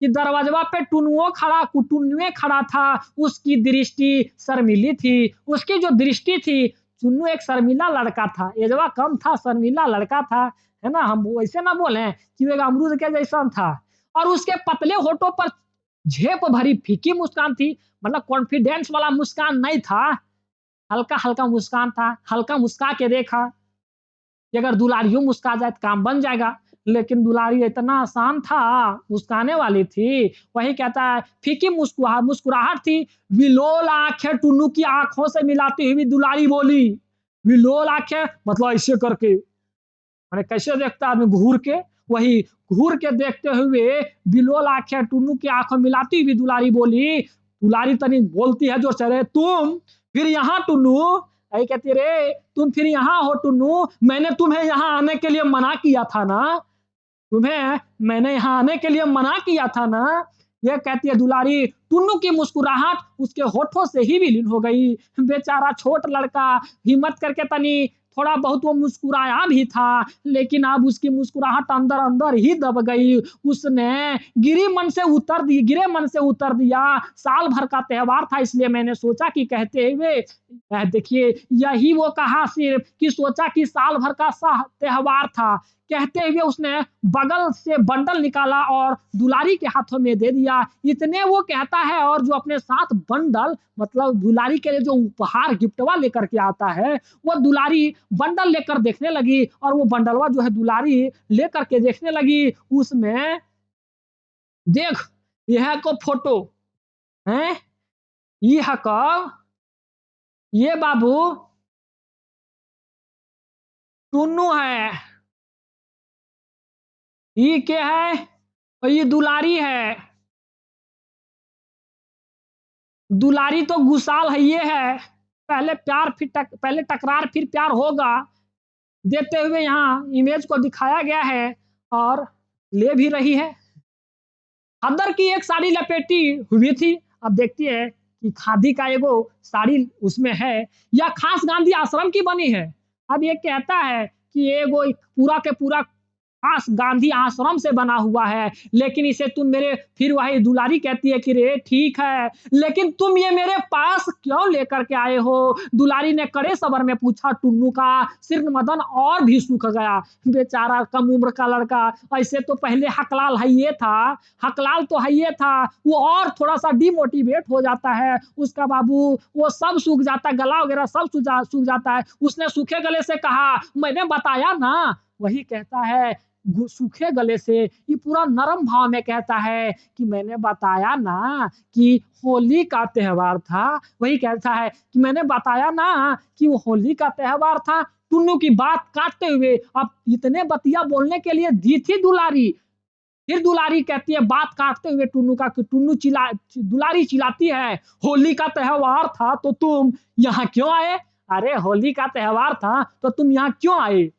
कि दरवाज़वा पे टुन्नुए खड़ा था, उसकी दृष्टि शर्मीली थी। उसकी जो दृष्टि थी, टुन्नू एक शर्मीला लड़का था, एजवा कम था, शर्मीला लड़का था, है ना? हम वैसे ना बोलें कि वो एक अमरूद के जैसा था। और उसके पतले होठों पर झेप भरी फीकी मुस्कान थी, मतलब कॉन्फिडेंस वाला मुस्कान नहीं था, हल्का-हल्का मुस्कान था, हल्का मुस्का के देखा। कि अगर दुलारियों मुस्का जाए तो काम बन जाएगा। लेकिन दुलारी इतना आसान था, मुस्काने वाली थी। वही कहता है, फीकी मुस्कुराहट थी। विलोल आँखें टुन्नू की आँखों से मिलाती हुई दुलारी बोली। विलोल आँखें मतलब ऐसे करके, माने कैसे देखता है आदमी घूर के, वही घूर के देखते हुए बिलोल आँखें टुन्नू की आँखों मिलाती हुई दुलारी बोली। दुलारी तनी बोलती है जोर से, "अरे तुम फिर यहाँ टुन्नू?" यही कहती है, "रे तुम फिर यहाँ हो टुन्नू? मैंने तुम्हें यहाँ आने के लिए मना किया था ना? तुम्हें मैंने यहाँ आने के लिए मना किया था ना?" ये कहती है दुलारी। टुन्नू की मुस्कुराहट उसके होठों से ही विलीन हो गई। बेचारा छोट लड़का हिम्मत करके तनी थोड़ा बहुत वो मुस्कुराया भी था, लेकिन अब उसकी मुस्कुराहट अंदर-अंदर ही दब गई। उसने गिरे मन से उत्तर दिया, "साल भर का त्योहार था इसलिए मैंने सोचा कि कहते हुए" देखिए यही वो कहा सिर्फ कि सोचा कि साल भर का त्योहार था। कहते हुए उसने बगल से बंडल निकाला और दुलारी के हाथों में दे दिया। इतने वो कहता है और जो अपने साथ बंडल मतलब दुलारी के लिए जो उपहार गिफ्टवा लेकर के आता है, वो दुलारी बंडल लेकर देखने लगी और वो बंडलवा जो है दुलारी लेकर के देखने लगी। उसमें देख यह को फोटो हैं, यह का ये बाबू टुन्नू है, ये क्या है? और ये दुलारी है। दुलारी तो गुसाल है ये है। पहले टकरार फिर प्यार होगा। देते हुए यहाँ इमेज को दिखाया गया है और ले भी रही है। खद्दर की एक साड़ी लपेटी हुई थी। अब देखती है कि खादी का एगो साड़ी उसमें है या खास गांधी आश्रम की बनी है। अब ये कहता है कि एगो पूरा के पूरा खास गांधी आश्रम से बना हुआ है, लेकिन इसे तुम मेरे फिर वही दुलारी कहती है कि रे ठीक है, लेकिन तुम ये मेरे पास क्यों लेकर के आए हो? दुलारी ने कड़े स्वर में पूछा। टुन्नू का सिर मदन और भी सूख गया। बेचारा कम उम्र का लड़का, ऐसे तो पहले हकलाल है ये था, हकलाल तो है ये था, वो और थोड़ा-सा डिमोटिवेट हो जाता है। उसका बाबू वो सब सूख जाता है, गला वगैरह सब सूख जाता है। उसने सूखे गले से कहा, "मैंने बताया ना।" वही कहता है सूखे गले से, ये पूरा नरम भाव में कहता है कि मैंने बताया ना कि होली का त्योहार था। वही कहता है कि मैंने बताया ना कि वो होली का त्योहार था। टुन्नू की बात काटते हुए अब इतने बतिया बोलने के लिए दी थी दुलारी। फिर दुलारी कहती है बात काटते हुए टुन्नू का कि दुलारी चिल्लाती है, "होली का त्योहार था तो तुम यहाँ क्यों आए?" अरे होली का त्योहार था तो तुम यहाँ क्यों आए?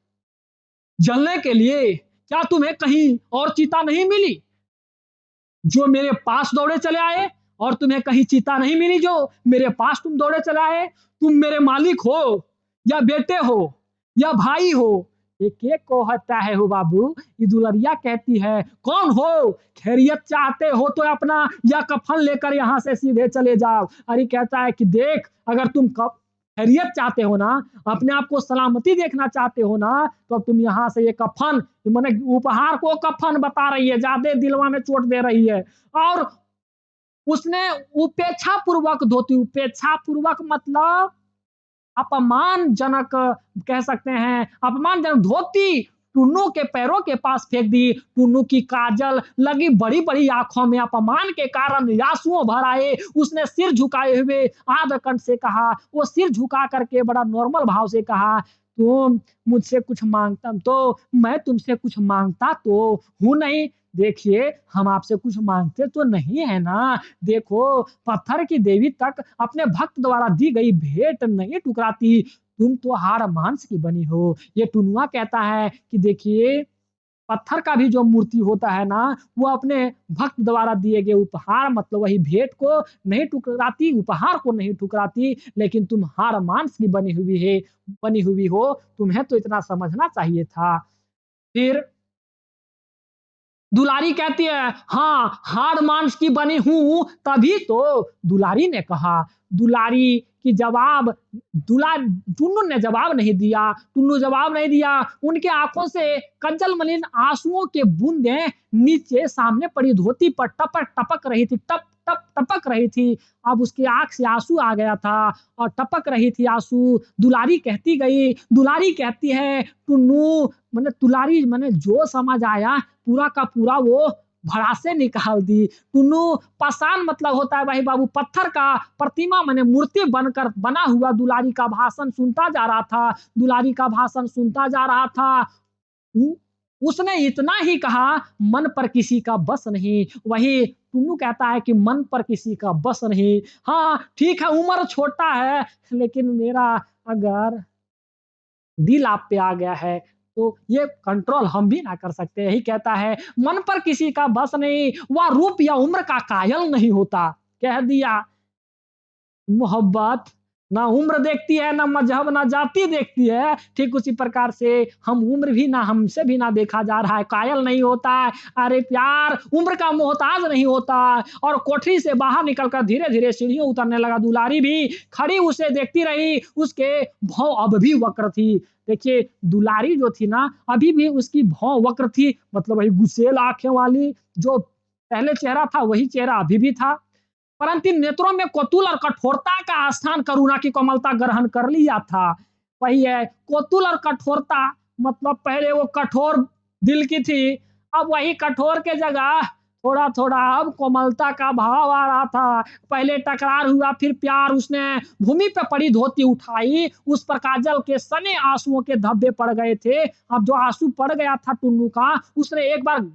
जलने के लिए? क्या तुम्हें कहीं और चीता नहीं मिली जो मेरे पास दौड़े चले आए? और तुम्हें कहीं चीता नहीं मिली जो मेरे पास तुम दौड़े चले आए? तुम मेरे मालिक हो या बेटे हो या भाई हो? एक-एक को हत्या है हो बाबू। ये दुलरिया कहती है, "कौन हो? खैरियत चाहते हो तो अपना या कफन लेकर यहाँ से सीधे चले जाओ।" अरे कहता है कि देख अगर तुम खैरियत चाहते हो ना, अपने आप को सलामती देखना चाहते हो ना, तो अब तुम यहाँ से ये कफन माने उपहार को कफन बता रही है, ज़्यादा दिलवा में चोट दे रही है। और उसने उपेक्षा पूर्वक धोती, उपेक्षा पूर्वक मतलब अपमानजनक कह सकते हैं, अपमानजनक धोती टुन्नू के पैरों के पास फेंक दी। टुन्नू की काजल लगी बड़ी-बड़ी आँखों में अपमान के कारण आँसुओं भर आए। उसने सिर झुकाए हुए आद्र कंठ से कहा, वो सिर झुका करके बड़ा नॉर्मल भाव से कहा, तुम मुझसे कुछ माँगता तो मैं तुमसे कुछ माँगता तो हूँ नहीं। देखिए, हम आपसे कुछ माँगते तो नहीं है ना। देखो, पत्थर की देवी तक अपने भक्त द्वारा दी गई भेंट नहीं ठुकराती। तुम तो हाड़ मांस की बनी हो। ये टुनवा कहता है कि देखिए, पत्थर का भी जो मूर्ति होता है ना, वो अपने भक्त द्वारा दिए गए उपहार मतलब वही भेंट को नहीं ठुकराती, उपहार को नहीं ठुकराती, लेकिन तुम हाड़ मांस की बनी हुई हो। तुम्हें तो इतना समझना चाहिए था। फिर दुलारी कहती है, हाँ, हाड़ मांस की बनी हूँ, तभी तो दुलारी ने कहा। दुलारी की जवाब दुला टुन्नू ने जवाब नहीं दिया। टुन्नू जवाब नहीं दिया। उनके आँखों से कज्जल मलिन आँसुओं के बूंदें नीचे सामने पड़ी धोती पर टपक टपक रही थी। टप टप टपक रही थी। अब उसकी आँख से आँसू आ गया था और टपक रही थी आँसू। दुलारी कहती है, टुन्नू मैंने दुलारी मैंने जो समझ आया पूरा का पूरा वो भड़ासे निकाल दी। टुन्नू पाषाण मतलब होता है भाई बाबू पत्थर का प्रतिमा माने मूर्ति बनकर बना हुआ दुलारी का भाषण सुनता जा रहा था। दुलारी का भाषण सुनता जा रहा था। उ उसने इतना ही कहा, मन पर किसी का बस नहीं। वही टुन्नू कहता है कि मन पर किसी का बस नहीं। हाँ, ठीक है उम्र छोटा है, लेकिन मेरा अगर दिल आप पे आ गया है, तो ये कंट्रोल हम भी ना कर सकते। यही कहता है, मन पर किसी का बस नहीं, वह रूप या उम्र का कायल नहीं होता। कह दिया, मोहब्बत ना उम्र देखती है, ना मज़हब, ना जाति देखती है। ठीक उसी प्रकार से हम उम्र भी ना हमसे भी ना देखा जा रहा है, कायल नहीं होता है। अरे प्यार उम्र का मोहताज नहीं होता। और कोठरी से बाहर निकलकर धीरे-धीरे सीढ़ियों उतरने लगा। दुलारी भी खड़ी उसे देखती रही, उसके भौं अब भी वक्र थी। देखिए, दुलारी जो थी ना, अभी भी उसकी भौं वक्र थी, मतलब वही गुसेल आँखें वाली, जो पहले चेहरा था, वही चेहरा अभी भी था। परंतु नेत्रों में कौतूहल और कठोरता का स्थान करुणा की कोमलता ग्रहण कर लिया था। वही है कौतूहल और कठोरता मतलब पहले वो कठोर दिल की थी, अब वही कठोर के जगह थोड़ा-थोड़ा अब कोमलता का भाव आ रहा था। पहले टकरार हुआ, फिर प्यार। उसने भूमि पे पड़ी धोती उठाई, उस पर काजल के सने आँसुओं के धब्बे पड़ गए थे। अब जो आँसू पड़ गया था टुन्नू का, उसने एक बार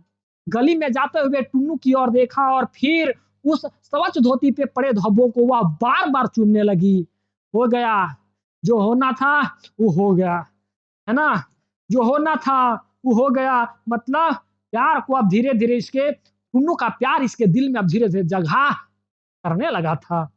गली में जाते हुए टुन्नू की ओर देखा और फिर उस स्वच्छ धोती पे पड़े धब्बों को वह बार-बार चूमने लगी। हो गया, जो होना था वो हो गया, है ना? जो होना था वो हो गया। मतलब प्यार को अब धीरे-धीरे इसके टुन्नू का प्यार इसके दिल में अब धीरे-धीरे जगह करने लगा था।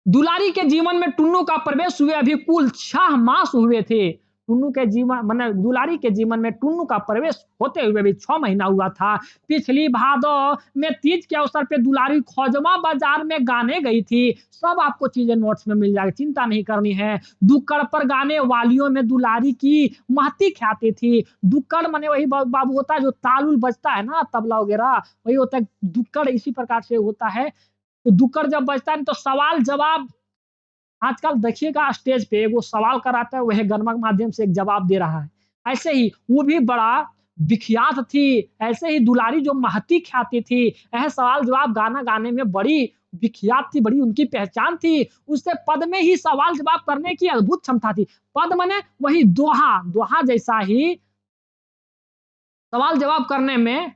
दुलारी के जीवन में टुन्नू का प्रवेश हुए अभी कुल 6 मास हुए थे। टुन्नू के जीवन माने दुलारी के जीवन में टुन्नू का प्रवेश होते हुए भी 6 महीना हुआ था। पिछली भादौ में तीज के अवसर पे दुलारी खोजमा बाजार में गाने गई थी। सब आपको चीज़ें नोट्स में मिल जाएगी, चिंता नहीं करनी है। दुक्कड़ पर गाने वालियों में दुलारी की महती ख्याति थी। दुक्कड़ माने वही बाबू होता है जो ताल-उल बजता है ना, तबला वगैरह, वही होता है दुक्कड़। इसी प्रकार से होता है। तो दुक्कड़ जब बजता है तो सवाल जवाब आजकल देखिएगा स्टेज पे वो सवाल कराता है, वह गरमा के माध्यम से एक जवाब दे रहा है। ऐसे ही वो भी बड़ा विख्यात थी। ऐसे ही दुलारी जो महती ख्याति थी, वह सवाल जवाब गाना गाने में बड़ी विख्यात थी, बड़ी उनकी पहचान थी। उससे पद में ही सवाल जवाब करने की अद्भुत क्षमता थी। पद माने वही दोहा, दोहा जैसा ही सवाल जवाब करने में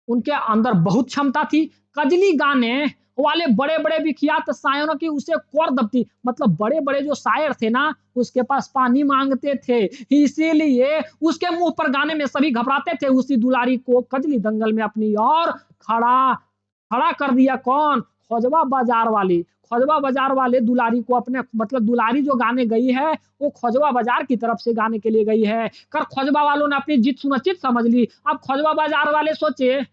उनके अंदर बहुत क्षमता थी। कजली गाने वाले बड़े-बड़े विख्यात शायरों की उसे कौर दबती। मतलब बड़े-बड़े जो शायर थे ना, उसके पास पानी माँगते थे। इसीलिए उसके मुँह पर गाने में सभी घबराते थे। उसी दुलारी को कजली दंगल में अपनी ओर खड़ा खड़ा कर दिया कौन? खोजवा बाजार वाली। खोजवा बाजार वाले दुलारी को अपने मतलब दुलारी जो गाने गई है, वो खोजवा बाजार की तरफ से गाने के लिए गई है। कर खोजवा वालों ने अपनी जीत सुनिश्चित समझ ली। अब खोजवा बाजार वाले सोचे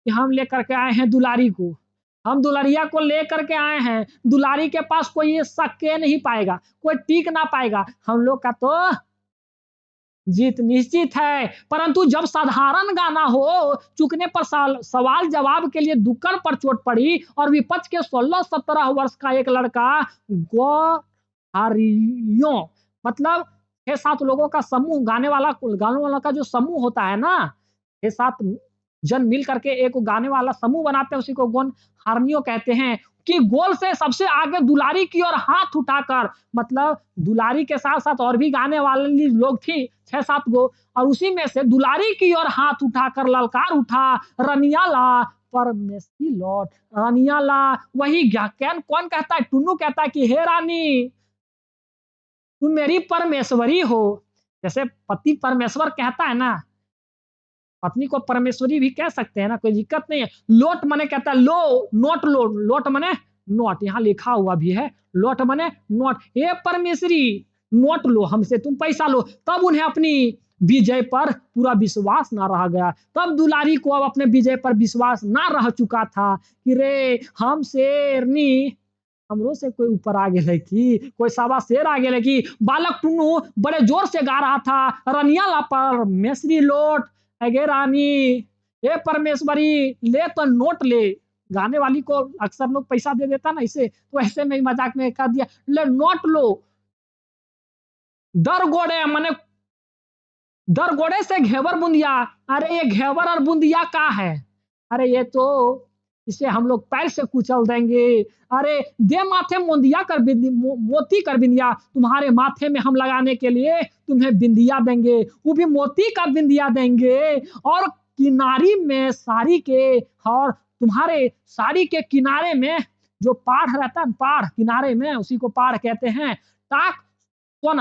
कि हम लेकर के आए हैं दुलारी को। हम दुल्हरिया को लेकर के आए हैं। दुलारी के पास कोई ये सके नहीं पाएगा, कोई टिक ना पाएगा। हम लोग का तो जीत निश्चित है। परंतु जब साधारण गाना हो, चूकने पर सवाल जवाब के लिए दुक्कड़ पर चोट पड़ी और विपक्ष के 16-17 वर्ष का एक लड़का हारियों मतलब 6-7 लोगों का समूह गाने वाला का जो समूह होता है ना, 6-7 जन मिल करके एक गाने वाला समूह बनाते हैं, उसी को गौन हारनियों कहते हैं कि गोल से सबसे आगे दुलारी की ओर हाथ उठाकर मतलब दुलारी के साथ-साथ और भी गाने वाली लोग थी 6-7 गो और उसी में से दुलारी की ओर हाथ उठाकर ललकार उठा, रनिया ला परमेसी लौट, रनिया ला वही कैन कौन कहता है? टुन्नू कहता है कि हे रानी, तुम मेरी परमेश्वरी हो। जैसे पति परमेश्वर कहता है ना, पत्नी को परमेश्वरी भी कह सकते हैं ना, कोई दिक्कत नहीं है। लोट मने कहता है लो, नोट लो, लोट मने नोट, यहाँ लिखा हुआ भी है, लोट मने नोट। ये परमेश्वरी नोट लो हमसे, तुम पैसा लो। तब उन्हें अपनी विजय पर पूरा विश्वास ना रह गया। तब दुलारी को अब अपने विजय पर विश्वास ना रह चुका था कि रे हम शेरनी हमरो से कोई ऊपर आ गेले की, कोई सवा शेर आ गेले की। बालक टुन्नू बड़े जोर से गा रहा था, रनिया ला परमेश्वरी लोट, अगे रानी, हे परमेश्वरी ले तो नोट ले। गाने वाली को अक्सर लोग पैसा दे देता ना इसे, तो ऐसे में ही मजाक में कह दिया, ले नोट लो। दर गोड़े मने दर गोड़े से घेवर बुंदिया। अरे ये घेवर और बुंदिया का है? अरे ये तो इसे हम लोग पैर से कुचल देंगे। अरे दे माथे मोंदिया कर मोती कर बिंदिया, तुम्हारे माथे में हम लगाने के लिए तुम्हें बिंदिया देंगे, वो भी मोती का बिंदिया देंगे। और किनारी में साड़ी के और तुम्हारे साड़ी के किनारे में जो पाड़ रहता है, पाड़ किनारे में उसी को पाड़ कहते हैं। टाक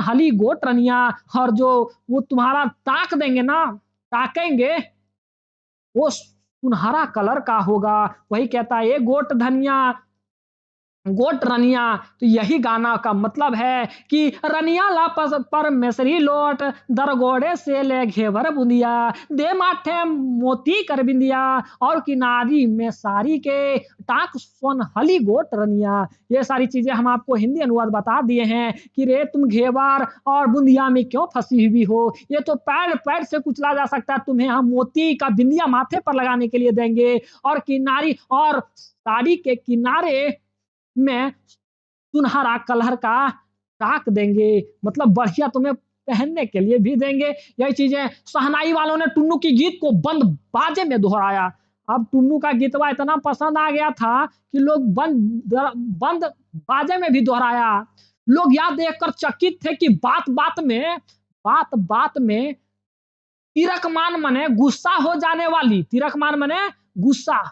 हली गोट रनिया, और जो वो तुम्हारा ताक देंगे ना, ताकेंगे, वो सुनहरा कलर का होगा। वही कहता है, ए गोट धनिया, गोट रनिया। तो यही गाना का मतलब है कि रनिया ला परमेश्वरी लोट, दरगोड़े से ले घेवर बुंदिया, दे माथे मोती कर बिंदिया, और किनारी में साड़ी के टाक सोन हली गोट रनिया। ये सारी चीजें हम आपको हिंदी अनुवाद बता दिए हैं कि रे तुम घेवर और बुंदिया में क्यों फंसी हुई हो। ये तो पैर पैर से कुचला जा सकता है, तुम्हें हम मोती का बिंदिया माथे पर लगाने के लिए देंगे, और किनारी और साड़ी के किनारे में सुनहरा कलर का टाक देंगे, मतलब बढ़िया तुम्हें पहनने के लिए भी देंगे। यही चीजें शहनाई वालों ने टुन्नू की गीत को बंद बाजे में दोहराया। अब टुन्नू का गीतवा इतना पसंद आ गया था कि लोग बंद बाजे में भी दोहराया। लोग यह देखकर चकित थे कि बात बात में तिरकमान मने गुस्सा हो जाने वाली, तिरकमान मने गुस्सा,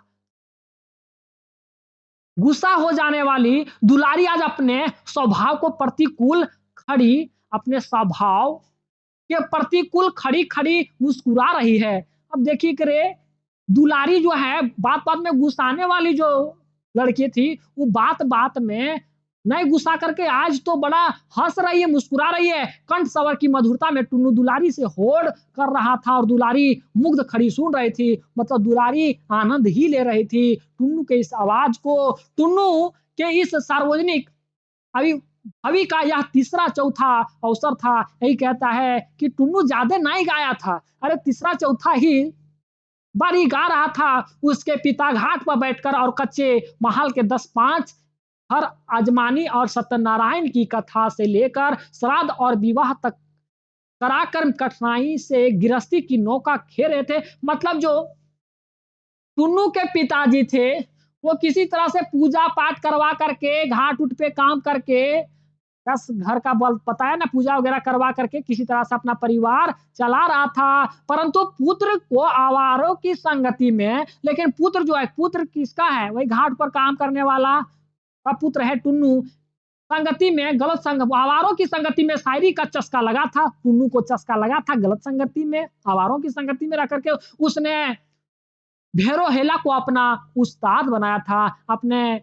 गुस्सा हो जाने वाली दुलारी आज अपने स्वभाव को प्रतिकूल खड़ी, अपने स्वभाव के प्रतिकूल खड़ी-खड़ी मुस्कुरा रही है। अब देखिए कि रे दुलारी जो है बात-बात में गुस्साने वाली जो लड़की थी, वो बात-बात में नहीं गुस्सा करके आज तो बड़ा हँस रही है, मुस्कुरा रही है। कंठ स्वर की मधुरता में टुन्नू दुलारी से होड़ कर रहा था और दुलारी मुग्ध खड़ी सुन रही थी। मतलब दुलारी आनंद ही ले रही थी टुन्नू के इस आवाज को। टुन्नू के इस सार्वजनिक अभी अभी का यह तीसरा चौथा अवसर था। यही कहता है कि टुन्नू ज्यादा नहीं गाया था, अरे तीसरा चौथा ही बारी गा रहा था। उसके पिता घाट पर बैठकर और कच्चे महाल के 10-5 हर आजमानी और सत्यनारायण की कथा से लेकर श्राद्ध और विवाह तक कराकर कठिनाई से गृहस्थी की नौका खेल रहे थे। मतलब जो टुन्नू के पिताजी थे, वो किसी तरह से पूजा पाठ करवा करके घाट उठ पे काम करके 10 घर का बल पता है ना, पूजा वगैरह करवा करके किसी तरह से अपना परिवार चला रहा था। परंतु पुत्र को आवारों की संगति में, लेकिन पुत्र जो है, पुत्र किसका है? वही घाट पर काम करने वाला का पुत्र है टुन्नू। संगति में गलत आवारों की संगति में शायरी का चस्का लगा था, टुन्नू को चस्का लगा था गलत संगति में, आवारों की संगति में रह करके उसने भेरो हेला को अपना उस्ताद बनाया था, अपने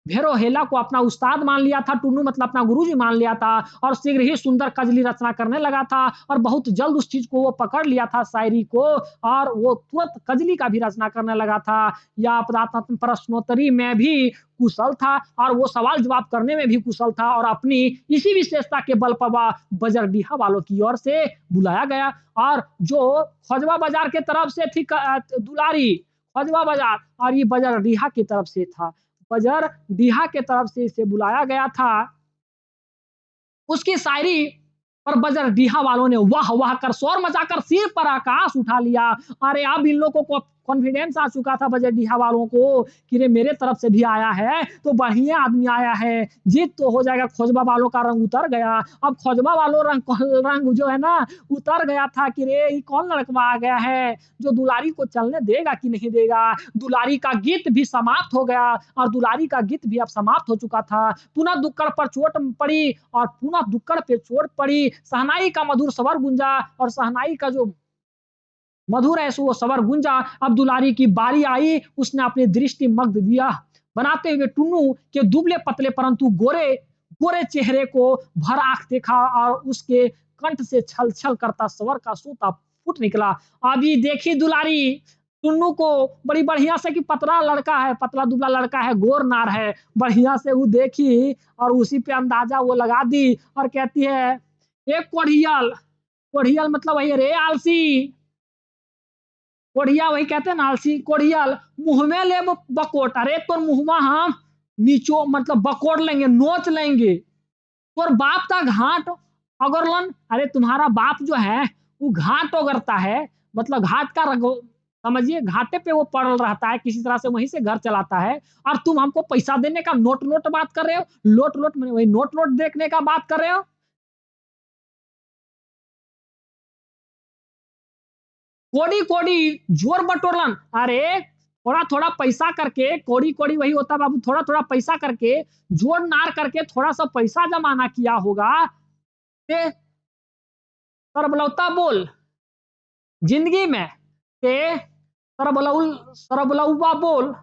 भेरोहेला को अपना उस्ताद मान लिया था, टुन्नू मतलब अपना गुरुजी मान लिया था और शीघ्र ही सुंदर कजली रचना करने लगा था और बहुत जल्द उस चीज़ को वो पकड़ लिया था शायरी को और वो तुरंत कजली का भी रचना करने लगा था। या पदार्थात्मक प्रश्नोत्तरी में भी कुशल था और वो सवाल जवाब करने में भी कुशल था और अपनी इसी विशेषता के बल पर वह बजरडीहा वालों की ओर से बुलाया गया और जो खोजवा बाजार के तरफ से थी दुलारी, खोजवा बाजार और ये बजरडीहा की तरफ से था। बजरडीहा के तरफ से इसे बुलाया गया था। उसकी शायरी पर बजरडीहा वालों ने वाह वाह कर शोर मचाकर सिर पर आकाश उठा लिया। अरे अब इन लोगों को कॉन्फिडेंस आ चुका था बजरडीहा वालों को कि रे मेरे तरफ से भी आया है तो बढ़िया आदमी आया है, जीत तो हो जाएगा। खोजबा वालों का रंग उतर गया। अब खोजबा वालों रंग जो है ना उतर गया था कि रे ये कौन लड़कवा आ गया है जो दुलारी को चलने देगा कि नहीं देगा। दुलारी का गीत भी समाप्त हो गया और दुलारी का गीत भी अब समाप्त हो चुका था। पुनः दुक्कड़ पर चोट पड़ी और पुनः दुक्कड़ पे चोट पड़ी। शहनाई का मधुर स्वर गूंजा और शहनाई का जो मधुर है सो वो स्वर गूंजा। अब दुलारी की बारी आई। उसने अपनी दृष्टि मग्ध दिया बनाते हुए टुन्नू के दुबले पतले परंतु गोरे गोरे चेहरे को भर आंख देखा और उसके कंठ से छल छल करता स्वर का सूता फूट निकला। अभी देखी दुलारी टुन्नू को बड़ी बढ़िया से कि पतला लड़का है, पतला दुबला लड़का है, गोर नार है, बढ़िया से वो देखी और उसी पे अंदाजा वो लगा दी और कहती है एक कोढ़ियल, कोढ़ियल मतलब वही रे आलसी, कोढ़िया वही कहते हैं ना आलसी। कोढ़ियल मुंह में ले बकोट, अरे तोर मुंहमा हम नीचो मतलब बकोट लेंगे, नोच लेंगे। तोर बाप का घाट अगरलन, अरे तुम्हारा बाप जो है वो घाट अगरता है, मतलब घाट का समझिए घाटे पे वो पड़ल रहता है, किसी तरह से वहीं से घर चलाता है और तुम हमको पैसा देने का नोट नोट बात कर रहे हो। लोट लोट मैंने वही नोट नोट देखने का बात कर रहे हो। कोड़ी कोड़ी जोर बटोरलन, अरे थोड़ा थोड़ा पैसा करके, कोड़ी कोड़ी वही होता बाबू, थोड़ा थोड़ा पैसा करके जोर नार करके थोड़ा सा पैसा जमाना किया होगा। ते सरबलौता बोल जिंदगी में ते सरबलौबा बोल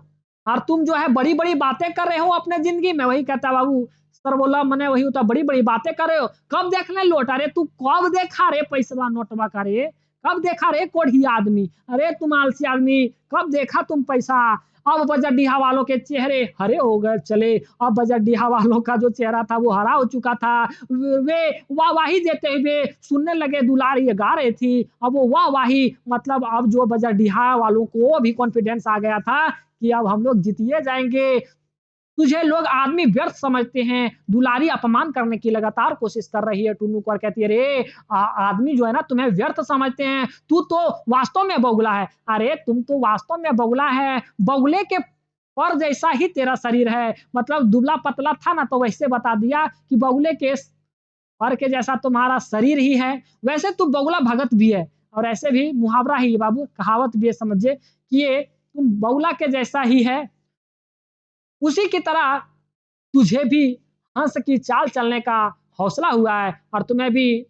और तुम जो है बड़ी बड़ी बातें कर रहे हो अपने जिंदगी में। वही कहता बाबू सरबोला मने वही होता बड़ी बड़ी बातें कर रहे हो। कब देखने लौट, अरे तू कब देखा रे पैसा नोटवा का रे, कब देखा रे कोढ़ी आदमी, अरे तुम आलसी आदमी कब देखा तुम पैसा। अब बजरडीहा वालों के चेहरे हरे हो गए चले। अब बजरडीहा वालों का जो चेहरा था वो हरा हो चुका था। वे वाहवाही देते हुए सुनने लगे, दुलारी गा रही थी। अब वो वाहवाही मतलब अब जो बजरडीहा वालों को भी कॉन्फिडेंस आ गया था कि अब हम लोग जीतिए जाएंगे। तुझे लोग आदमी व्यर्थ समझते हैं। दुलारी अपमान करने की लगातार कोशिश कर रही है टुन्नू को और कहती है रे आदमी जो है ना तुम्हें व्यर्थ समझते हैं, तू तो वास्तव में बगुला है। अरे तुम तो वास्तव में बगुला है, बगुले के पर जैसा ही तेरा शरीर है, मतलब दुबला पतला था ना तो वैसे बता दिया कि बगुले के पर के जैसा तुम्हारा शरीर ही है। वैसे तू बगुला भगत भी है और ऐसे भी मुहावरा ही बाबू, कहावत भी है समझिए कि ये तुम बगुला के जैसा ही है। उसी की तरह तुझे भी हंस की चाल चलने का हौसला हुआ है और तुम्हें भी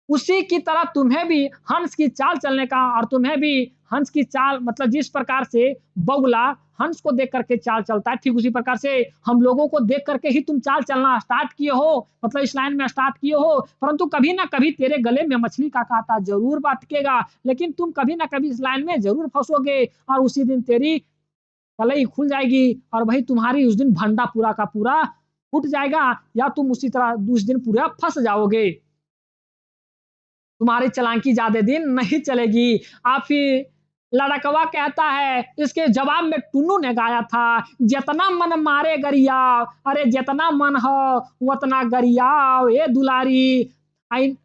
उसी की तरह तुम्हें भी हंस की चाल चलने का और तुम्हें भी हंस की चाल मतलब जिस प्रकार से बगुला हंस को देख करके चाल चलता है, ठीक उसी प्रकार से हम लोगों को देख करके ही तुम चाल चलना स्टार्ट किए हो, मतलब इस लाइन में स्टार्ट किए हो। परंतु कभी ना कभी तेरे गले में मछली का कांटा जरूर अटकेगा, लेकिन तुम कभी ना कभी इस लाइन में जरूर फंसोगे और उसी दिन तेरी कलई खुल जाएगी और वही तुम्हारी उस दिन भंडा पूरा का पूरा फूट जाएगा या तुम उसी तरह उस दिन पूरा फंस जाओगे। तुम्हारी चालाकी ज्यादा दिन नहीं चलेगी। आप फिर लड़कवा कहता है, इसके जवाब में टुन्नू ने गाया था जितना मन मारे गरियाव, अरे जितना मन हो उतना गरियाव ए दुलारी, आई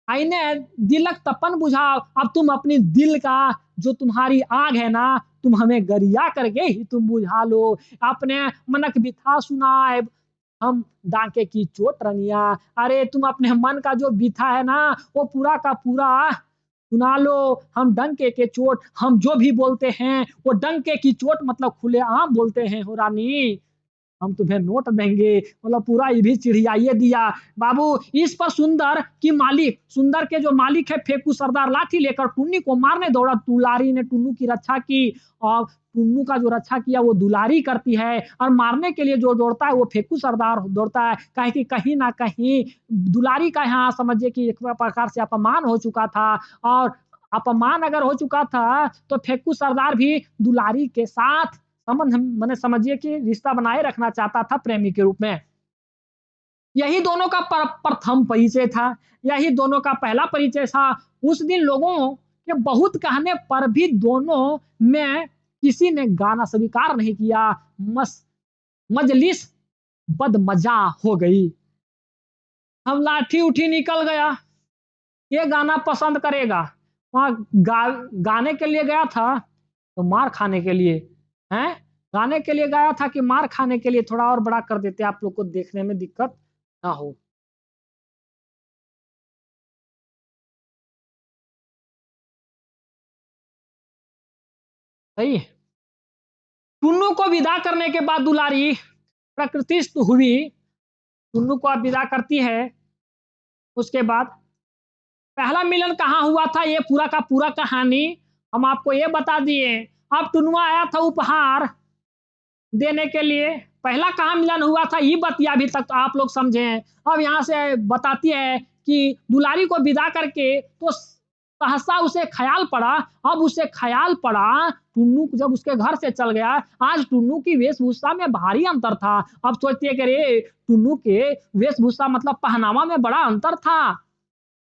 आईने दिलक तपन बुझाओ। अब तुम अपनी दिल का जो तुम्हारी आग है ना तुम हमें गरिया करके ही तुम बुझा लो। अपने मनक बिथा सुनाए हम डांके की चोट रनिया, अरे तुम अपने मन का जो बिथा है ना वो पूरा का पूरा सुना लो। हम डंके के चोट, हम जो भी बोलते हैं वो डंके की चोट मतलब खुले आम बोलते हैं हो रानी। हम तुम्हें नोट देंगे, मतलब पूरा ये भी चिढ़ियाइए दिया। बाबू इस पर सुंदर के जो मालिक है फेकू सरदार लाठी लेकर टुन्नी को मारने दौड़ा। दुलारी ने टुन्नू की रक्षा की और टुन्नू का जो रक्षा किया वो दुलारी करती है, और मारने के लिए जो दौड़ता है वो फेकू सरदार दौड़ता है। कहे कि कहीं ना कहीं दुलारी का यहाँ समझिए कि एक प्रकार से अपमान हो चुका था, और अपमान अगर हो चुका था तो फेकू सरदार भी दुलारी के साथ संबंध मैंने समझिए कि रिश्ता बनाए रखना चाहता था प्रेमी के रूप में। यही दोनों का प्रथम परिचय था, यही दोनों का पहला परिचय था। उस दिन लोगों के बहुत कहने पर भी दोनों में किसी ने गाना स्वीकार नहीं किया। मजलिस बदमजा हो गई। हम लाठी उठी निकल गया, ये गाना पसंद करेगा। वहां गाने के लिए गया था तो मार खाने के लिए, हैं गाने के लिए गया था कि मार खाने के लिए। थोड़ा और बड़ा कर देते आप लोग को देखने में दिक्कत ना हो। सही। टुन्नू को विदा करने के बाद दुलारी प्रकृतिस्थ हुई। टुन्नू को अब विदा करती है। उसके बाद पहला मिलन कहाँ हुआ था ये पूरा का पूरा कहानी हम आपको ये बता दिए। अब टुन्नुआ आया था उपहार देने के लिए। पहला कहाँ मिलन हुआ था ये बतिया अभी तक तो आप लोग समझे। अब यहाँ से बताती है कि दुलारी को विदा करके तो सहसा उसे ख्याल पड़ा। अब उसे ख्याल पड़ा टुन्नू जब उसके घर से चल गया, आज टुन्नू की वेशभूषा में भारी अंतर था। अब सोचती है कि अरे टुन्नू के वेशभूषा मतलब पहनावा में बड़ा अंतर था।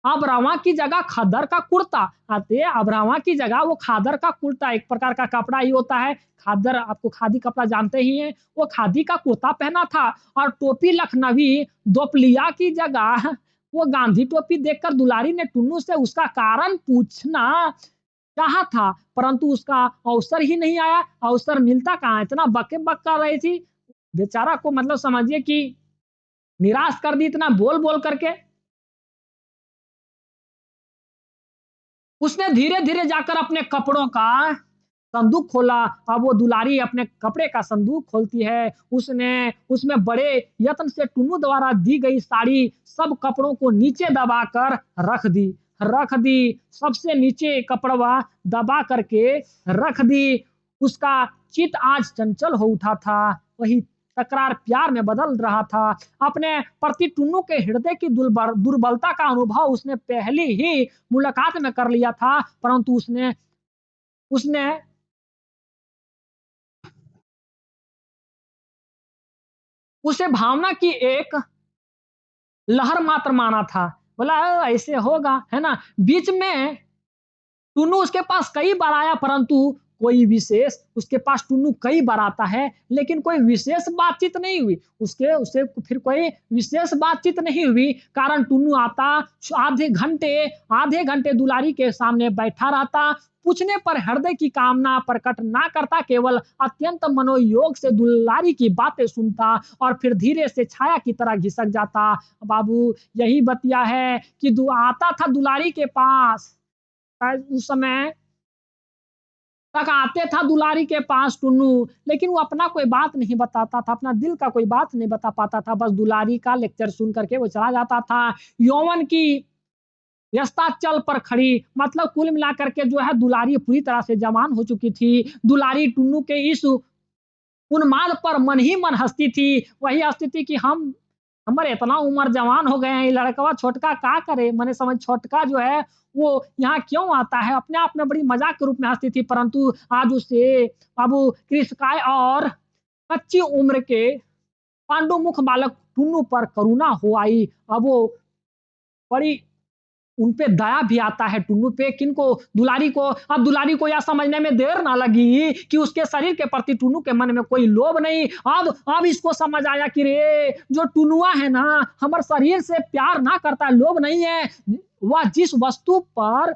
अबरावा की जगह खद्दर का कुर्ता आते, अबरावा की जगह वो खादर का कुर्ता, एक प्रकार का कपड़ा ही होता है। खादर आपको खादी कपड़ा जानते ही हैं, वो खादी का कुर्ता पहना था। और टोपी लखनवी दोपलिया की जगह वो गांधी टोपी देखकर दुलारी ने टुन्नू से उसका कारण पूछना चाहा था, परंतु उसका अवसर ही नहीं आया। अवसर मिलता कहाँ, इतना बके बक कर रही थी बेचारा को, मतलब समझिए कि निराश कर दी इतना बोल बोल करके। उसने धीरे धीरे जाकर अपने कपड़ों का संदूक खोला। अब वो दुलारी अपने कपड़े का संदूक खोलती है। उसने उसमें बड़े यत्न से टुन्नू द्वारा दी गई साड़ी सब कपड़ों को नीचे दबाकर रख दी सबसे नीचे कपड़वा दबा करके रख दी। उसका चित आज चंचल हो उठा था, वही तकरार प्यार में बदल रहा था। अपने प्रति टुन्नू के हृदय की दुर्बलता का अनुभव उसने पहले ही मुलाकात में कर लिया था, परंतु उसने उसने उसे भावना की एक लहर मात्र माना था। बोला ऐसे होगा, है ना। बीच में टुन्नू उसके पास कई बार आया, परंतु कोई विशेष उसके पास टुन्नू कई बार आता है लेकिन कोई विशेष बातचीत नहीं हुई। उसके उसे फिर कोई विशेष बातचीत नहीं हुई। कारण टुन्नू आता आधे घंटे दुलारी के सामने बैठा रहता, पूछने पर हृदय की कामना प्रकट ना करता, केवल अत्यंत मनोयोग से दुलारी की बातें सुनता और फिर धीरे से छाया की तरह घिसक जाता। बाबू यही बतिया है कि आता था दुलारी के पास, उस समय तक आते था दुलारी के पास टुन्नू, लेकिन वो अपना कोई बात नहीं बताता था, अपना दिल का कोई बात नहीं बता पाता था। बस दुलारी का लेक्चर सुन करके वो चला जाता था। यौवन की व्यस्ता चल पर खड़ी, मतलब कुल मिलाकर के जो है दुलारी पूरी तरह से जवान हो चुकी थी। दुलारी टुन्नू के इस उन्माद पर मन ही मन हंसती थी। वही हंसती थी कि हमारे इतना उम्र जवान हो गए हैं, लड़कवा छोटका का करे, मैंने समझ छोटका जो है वो यहाँ क्यों आता है। अपने आप में बड़ी मजाक के रूप में हंसती थी, परंतु आज उसे बाबू कृष्णकाय और कच्ची उम्र के पांडु मुख बालक टुन्नू पर करुणा हो आई। अब वो बड़ी उनपे दया भी आता है टुन्नू पे, किनको दुलारी को। अब दुलारी को यह समझने में देर ना लगी कि उसके शरीर के प्रति टुन्नू के मन में कोई लोभ नहीं। अब इसको समझ आया कि रे जो टुन्नुआ है ना हमारे शरीर से प्यार ना करता है, लोभ नहीं है, वह जिस वस्तु पर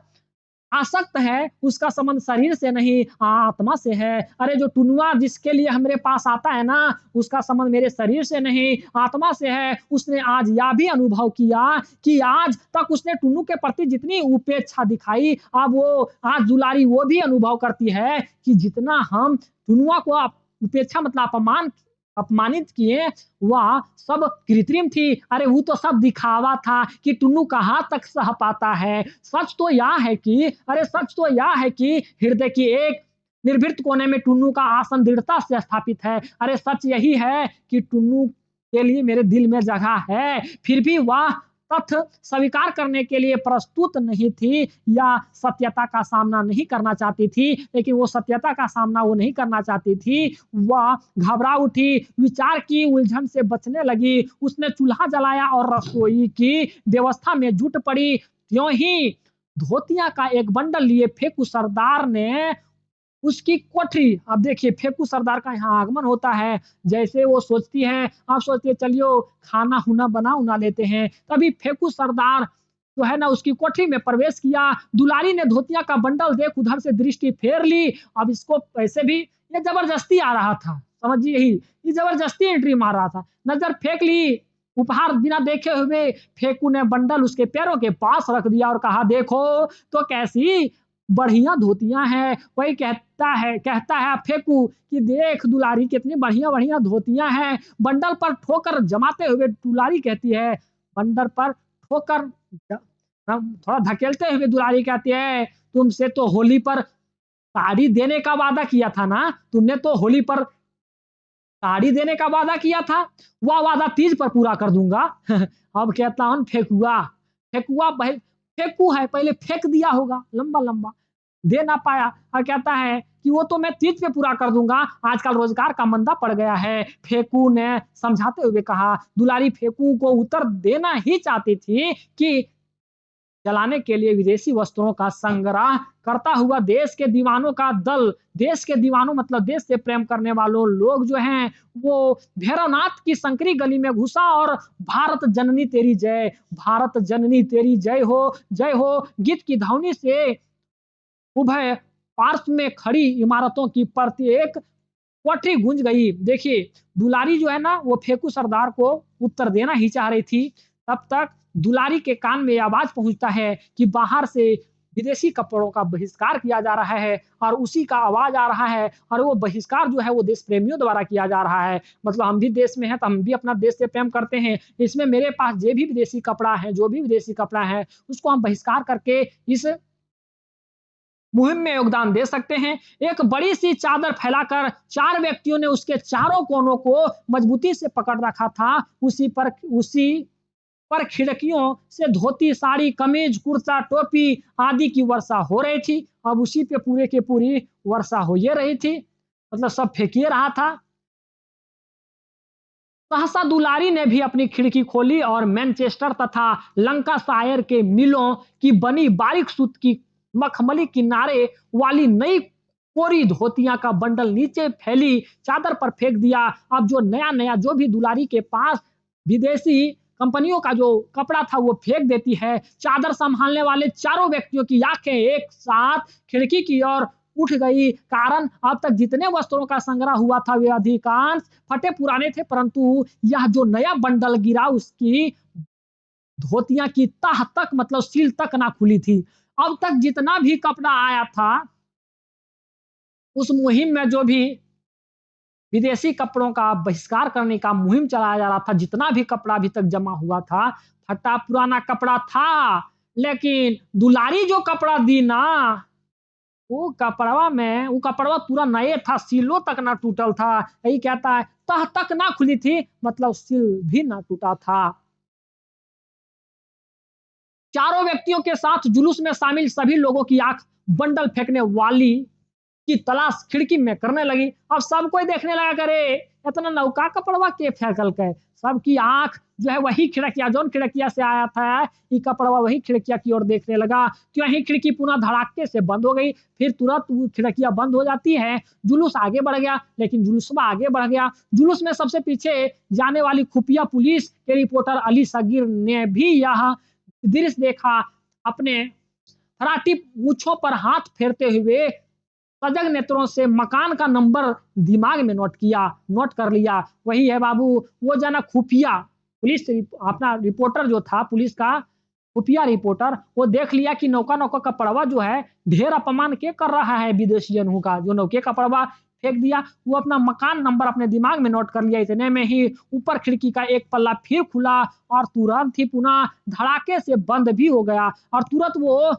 आसक्त है उसका संबंध शरीर से नहीं आत्मा से है। अरे जो टुनुआ जिसके लिए हमारे पास आता है ना उसका संबंध मेरे शरीर से नहीं आत्मा से है। उसने आज यह भी अनुभव किया कि आज तक उसने टुन्नू के प्रति जितनी उपेक्षा दिखाई, अब वो आज दुलारी वो भी अनुभव करती है कि जितना हम टुनुआ को उपेक्षा मतलब अपमानित किए वह सब कृत्रिम थी। अरे वो तो सब दिखावा था कि टुन्नू कहाँ तक सह पाता है। सच तो यह है कि सच तो यह है कि हृदय की एक निर्भीत कोने में टुन्नू का आसन दृढ़ता से स्थापित है। अरे सच यही है कि टुन्नू के लिए मेरे दिल में जगह है। फिर भी वह तथ्य स्वीकार करने के लिए प्रस्तुत नहीं थी या सत्यता का सामना नहीं करना चाहती थी। लेकिन वो सत्यता का सामना वो नहीं करना चाहती थी। वह घबरा उठी, विचार की उलझन से बचने लगी। उसने चूल्हा जलाया और रसोई की व्यवस्था में जुट पड़ी। त्यों ही धोतिया का एक बंडल लिए फेकू सरदार ने उसकी कोठरी, अब देखिए फेकू सरदार का यहाँ आगमन होता है। जैसे वो सोचती है, आप सोचती है चलियो खाना हुना बना उना लेते हैं, तभी फेकू सरदार जो है ना उसकी कोठरी में प्रवेश किया। दुलारी ने धोतिया का बंडल देख उधर से दृष्टि फेर ली। अब इसको ऐसे भी ये जबरदस्ती आ रहा था, समझिए ही ये जबरदस्ती एंट्री मार रहा था। नजर फेंक ली, उपहार बिना देखे हुए फेकू ने बंडल उसके पैरों के पास रख दिया और कहा, देखो तो कैसी बढ़िया धोतियां हैं। वही कहता है फेकू कि देख दुलारी कितनी बढ़िया बढ़िया धोतियां हैं। बंडल पर ठोकर जमाते हुए दुलारी कहती है, बंडल पर ठोकर थोड़ा धकेलते हुए दुलारी कहती है, तुमसे तो होली पर साड़ी देने का वादा किया था ना, तुमने तो होली पर साड़ी देने का वादा किया था, वह वादा तीज पर पूरा कर दूंगा। अब कहता हूं फेकुआ, फेकुआ फेकू है, पहले फेंक दिया होगा लंबा लंबा, दे ना पाया और कहता है कि वो तो मैं तीज पे पूरा कर दूंगा, आजकल रोजगार का मंदा पड़ गया है। फेकू ने समझाते हुए कहा। दुलारी फेकू को उत्तर देना ही चाहती थी कि चलाने के लिए विदेशी वस्त्रों का संग्रह करता हुआ देश के दीवानों का दल, देश के दीवानों मतलब देश से प्रेम करने वालों लोग जो हैं वो भैरवनाथ की संकरी गली में घुसा और भारत जननी तेरी जय, भारत जननी तेरी जय हो गीत की ध्वनि से उभय पार्श्व में खड़ी इमारतों की प्रत्येक कोठरी गूंज गई। देखिए दुलारी जो है ना वो फेकू सरदार को उत्तर देना ही चाह रही थी, तब तक दुलारी के कान में आवाज पहुंचता है कि बाहर से विदेशी कपड़ों का बहिष्कार किया जा रहा है और उसी का आवाज आ रहा है। और वो बहिष्कार जो है वो देश प्रेमियों द्वारा किया जा रहा है। मतलब हम भी देश में हैं तो हम भी अपना देश से प्रेम करते हैं, इसमें मेरे पास जो भी विदेशी कपड़ा है, जो भी विदेशी कपड़ा है उसको हम बहिष्कार करके इस मुहिम में योगदान दे सकते हैं। एक बड़ी सी चादर फैलाकर 4 व्यक्तियों ने उसके चारों कोनों को मजबूती से पकड़ रखा था। उसी पर खिड़कियों से धोती, साड़ी, कमीज, कुर्ता, टोपी आदि की वर्षा हो रही थी। अब उसी पे पूरे की पूरी वर्षा हो ये रही थी, मतलब सब फेंकिए रहा था। सहसा दुलारी ने भी अपनी खिड़की खोली और मैनचेस्टर तथा लंकाशायर के मिलों की बनी बारीक सूत की मखमली किनारे वाली नई कोरी धोतियां का बंडल नीचे फैली चादर पर फेंक दिया। अब जो नया नया जो भी दुलारी के पास विदेशी कंपनियों का जो कपड़ा था वो फेंक देती है। चादर संभालने वाले चारों व्यक्तियों की आंखें एक साथ खिड़की की ओर उठ गई। कारण अब तक जितने वस्त्रों का संग्रह हुआ था वे अधिकांश फटे पुराने थे, परंतु यह जो नया बंडल गिरा उसकी धोतियां की तह तक मतलब सील तक ना खुली थी। अब तक जितना भी कपड़ा आया था उस मुहिम में जो भी विदेशी कपड़ों का बहिष्कार करने का मुहिम चलाया जा रहा था, जितना भी कपड़ा अभी तक जमा हुआ था फटा पुराना कपड़ा था। लेकिन दुलारी जो कपड़ा दी ना वो कपड़वा पूरा नए था, सीलों तक ना टूटल था। यही कहता है तह तक ना खुली थी मतलब सील भी ना टूटा था। चारों व्यक्तियों के साथ जुलूस में शामिल सभी लोगों की आंख बंडल फेंकने वाली की तलाश खिड़की में करने लगी। अब सब कोई देखने लगा करे इतना नौका कपड़वा के फेंकल के, सबकी आंख जो है वही खिड़किया जो खिड़किया से आया था ये कपड़वा वही खिड़किया की ओर देखने लगा। तो यही खिड़की पुनः धड़ाके से बंद हो गई। फिर तुरंत वो खिड़कियां बंद हो जाती है। जुलूस आगे बढ़ गया, लेकिन जुलूसवा आगे बढ़ गया। जुलूस में सबसे पीछे जाने वाली खुफिया पुलिस के रिपोर्टर अली सगीर ने भी यह दृश्य देखा। अपने फराटी मूछों पर हाथ फेरते हुए सजग नेत्रों से मकान का नंबर दिमाग में नोट कर लिया। वही है बाबू वो जना खुफिया पुलिस अपना रिपोर्टर जो था पुलिस का खुफिया रिपोर्टर, वो देख लिया कि नौका का पड़वा जो है ढेर अपमान के कर रहा है विदेशियन का। जो नौके का पड़वा फेंक दिया। वो अपना मकान नंबर अपने दिमाग में नोट कर लिया। इतने में ही ऊपर खिड़की का एक पल्ला फिर खुला और तुरंत ही पुनः धड़ाके से बंद भी हो गया और तुरंत वो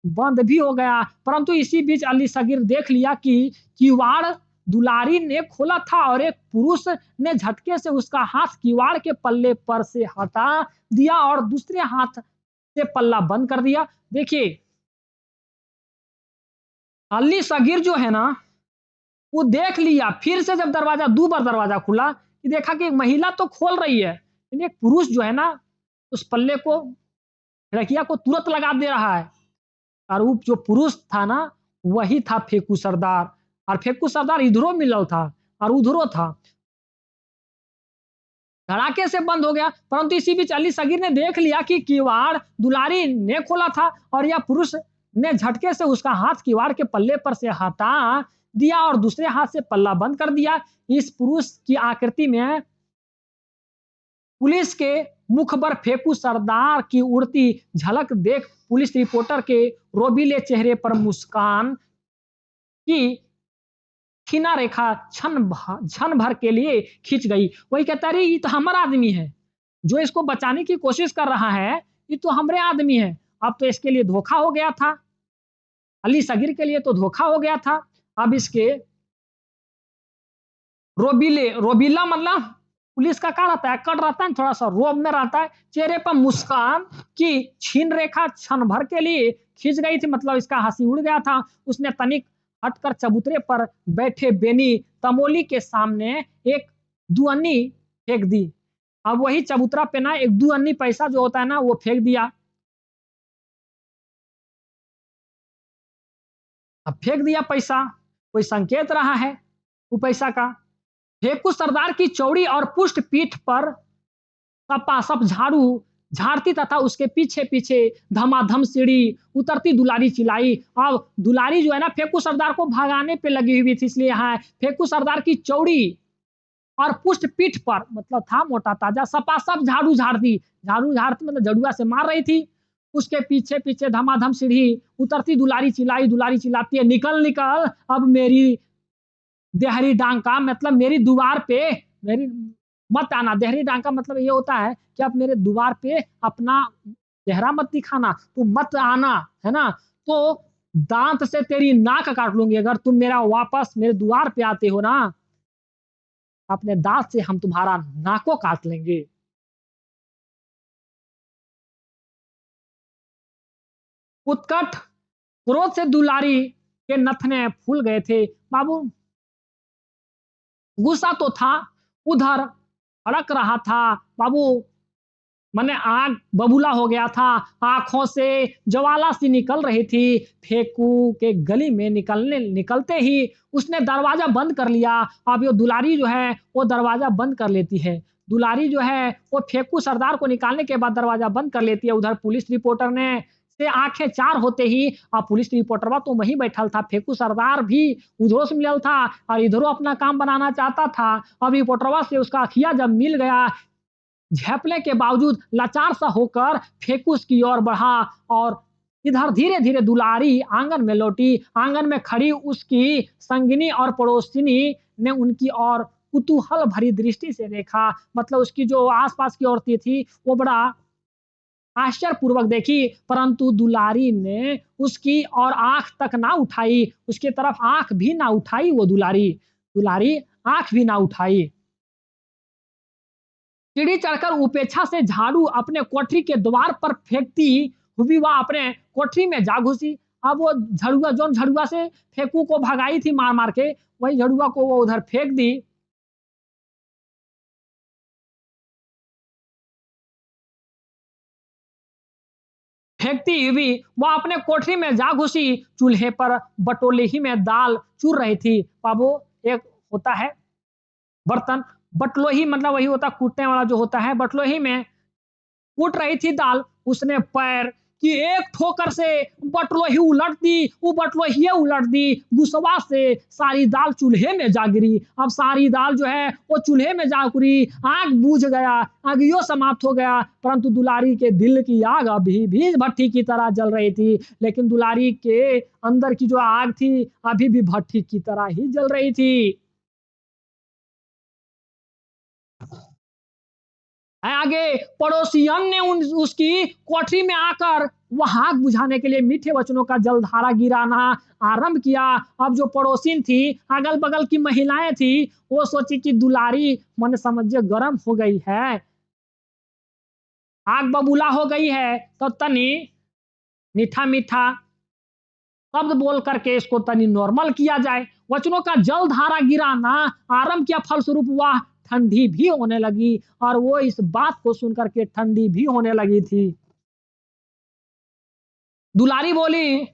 बंद भी हो गया। परंतु इसी बीच अली सगीर देख लिया कि किवाड़ दुलारी ने खोला था और एक पुरुष ने झटके से उसका हाथ किवाड़ के पल्ले पर से हटा दिया और दूसरे हाथ से पल्ला बंद कर दिया। देखिए, अली सगीर जो है ना, वो देख लिया फिर से जब दरवाजा दो बार दरवाजा खुला कि देखा कि महिला तो खोल रही है, लेकिन एक पुरुष जो है ना, उस पल्ले को खिड़किया को तुरंत लगा दे रहा है। और वो जो पुरुष था ना, वही था फेकू सरदार। और फेकू सरदार इधरों मिलल था और उधरों था। धड़ाके से बंद हो गया। परंतु इसी बीच अली सगीर ने देख लिया कि किवाड़ दुलारी ने खोला था और यह पुरुष ने झटके से उसका हाथ किवाड़ के पल्ले पर से हटा दिया और दूसरे हाथ से पल्ला बंद कर दिया। इस पुरुष की आकृति में पुलिस के मुख पर फेकू सरदार की उड़ती झलक देख पुलिस रिपोर्टर के रोबीले चेहरे पर मुस्कान की खीना रेखा क्षण भर के लिए खिंच गई। वही कहता है, ये तो हमारा आदमी है, जो इसको बचाने की कोशिश कर रहा है, ये तो हमारे आदमी है। अब तो इसके लिए धोखा हो गया था, अली सगीर के लिए तो धोखा हो गया था। अब इसके रोबीला मतलब पुलिस का क्या रहता है, कट रहता है, थोड़ा सा रोब में रहता है। चेहरे पर मुस्कान की क्षीण रेखा क्षण भर के लिए खिंच गई थी, मतलब इसका हंसी उड़ गया था। उसने तनिक हटकर चबूतरे पर बैठे बेनी तमोली के सामने एक दुअन्नी फेंक दी। अब वही चबूतरा पे ना एक दुअन्नी पैसा जो होता है ना, वो फेंक दिया। अब फेंक दिया पैसा, कोई संकेत रहा है वो पैसा का। फेकू सरदार की चौड़ी और पुष्ट पीठ पर सपासप झाड़ू झाड़ती तथा उसके पीछे पीछे धमाधम सीढ़ी उतरती दुलारी चिल्लाई। अब दुलारी जो है ना, फेकू सरदार को भगाने पे लगी हुई थी, इसलिए यहाँ फेकू सरदार की चौड़ी और पुष्ट पीठ पर मतलब था मोटा ताजा, सपासप झाड़ू झाड़ती मतलब जड़ुआ से मार रही थी। उसके पीछे पीछे धमाधम सीढ़ी उतरती दुलारी चिल्लाती है, निकल निकल अब मेरी देहरी डांग का मतलब मेरी दीवार पे मेरी मत आना। देहरी डांग का मतलब ये होता है कि आप मेरे द्वार पे अपना चेहरा मत दिखाना, तुम मत आना, है ना। तो दांत से तेरी नाक काट लूंगी अगर तुम मेरा वापस मेरे द्वार पे आते हो ना। अपने दांत से हम तुम्हारा नाको काट लेंगे। उत्कट क्रोध से दुलारी के नथने फूल गए थे। बाबू गुस्सा तो था, उधर अड़क रहा था बाबू, मैंने आग बबूला हो गया था, आंखों से ज्वाला सी निकल रही थी। फेकू के गली में निकलते ही उसने दरवाजा बंद कर लिया। अब ये दुलारी जो है वो दरवाजा बंद कर लेती है। दुलारी जो है वो फेकू सरदार को निकालने के बाद दरवाजा बंद कर लेती है। उधर पुलिस रिपोर्टर ने से आंखें चार होते ही अब पुलिस रिपोर्टरवा तो वहीं बैठल था, फेकू सरदार भी उधरों से मिलल था और इधरों अपना काम बनाना चाहता था। अब रिपोर्टरवा से उसका अखिया जब मिल गया, झेपने के बावजूद लाचार सा होकर फेकूस की ओर बढ़ा और इधर धीरे धीरे दुलारी आंगन में लौटी। आंगन में खड़ी उसकी संगिनी और पड़ोसिनी ने उनकी ओर कुतूहल भरी दृष्टि से देखा। मतलब उसकी जो आसपास की औरतें थी वो बड़ा आश्चर्यपूर्वक देखी, परंतु दुलारी ने उसकी और आंख तक ना उठाई, उसकी तरफ आंख भी ना उठाई। वो दुलारी आंख भी ना उठाई। सीढ़ी चढ़कर उपेक्षा से झाड़ू अपने कोठरी के द्वार पर फेंकती हुई वह अपने कोठरी में जा घुसी। अब वो झड़ुआ जो झड़ुआ से फेकू को भगाई थी मार मार के, वही झड़ुआ को वो उधर फेंक दी। फेंकती हुई वह अपने कोठरी में जा घुसी। चूल्हे पर बटोले ही में दाल चूर रही थी। बाबू एक होता है बर्तन, बटलोही मतलब वही होता कूटने वाला जो होता है, बटलोही में कूट रही थी दाल। उसने पैर कि एक ठोकर से बटलो ही उलट दी, वो बटलो ही उलट दी, गुस्सा से सारी दाल चूल्हे में जा गिरी। अब सारी दाल जो है वो चूल्हे में जा गिरी, आग बूझ गया, आगियो समाप्त हो गया, परंतु दुलारी के दिल की आग अभी भी भट्टी की तरह जल रही थी। लेकिन दुलारी के अंदर की जो आग थी अभी भी भट्टी की तरह ही जल रही थी। आगे पड़ोसियन ने उसकी कोठरी में आकर वह आग बुझाने के लिए मीठे वचनों का जलधारा गिराना आरंभ किया। अब जो पड़ोसिन थी, अगल बगल की महिलाएं थी, वो सोची कि दुलारी मन समझे गर्म हो गई है, आग बबूला हो गई है, तो तनी मीठा मीठा शब्द बोल करके इसको तनी नॉर्मल किया जाए। वचनों का जल धारा गिराना आरंभ किया, फलस्वरूप वह ठंडी भी होने लगी और वो इस बात को सुनकर के ठंडी भी होने लगी थी। दुलारी बोली,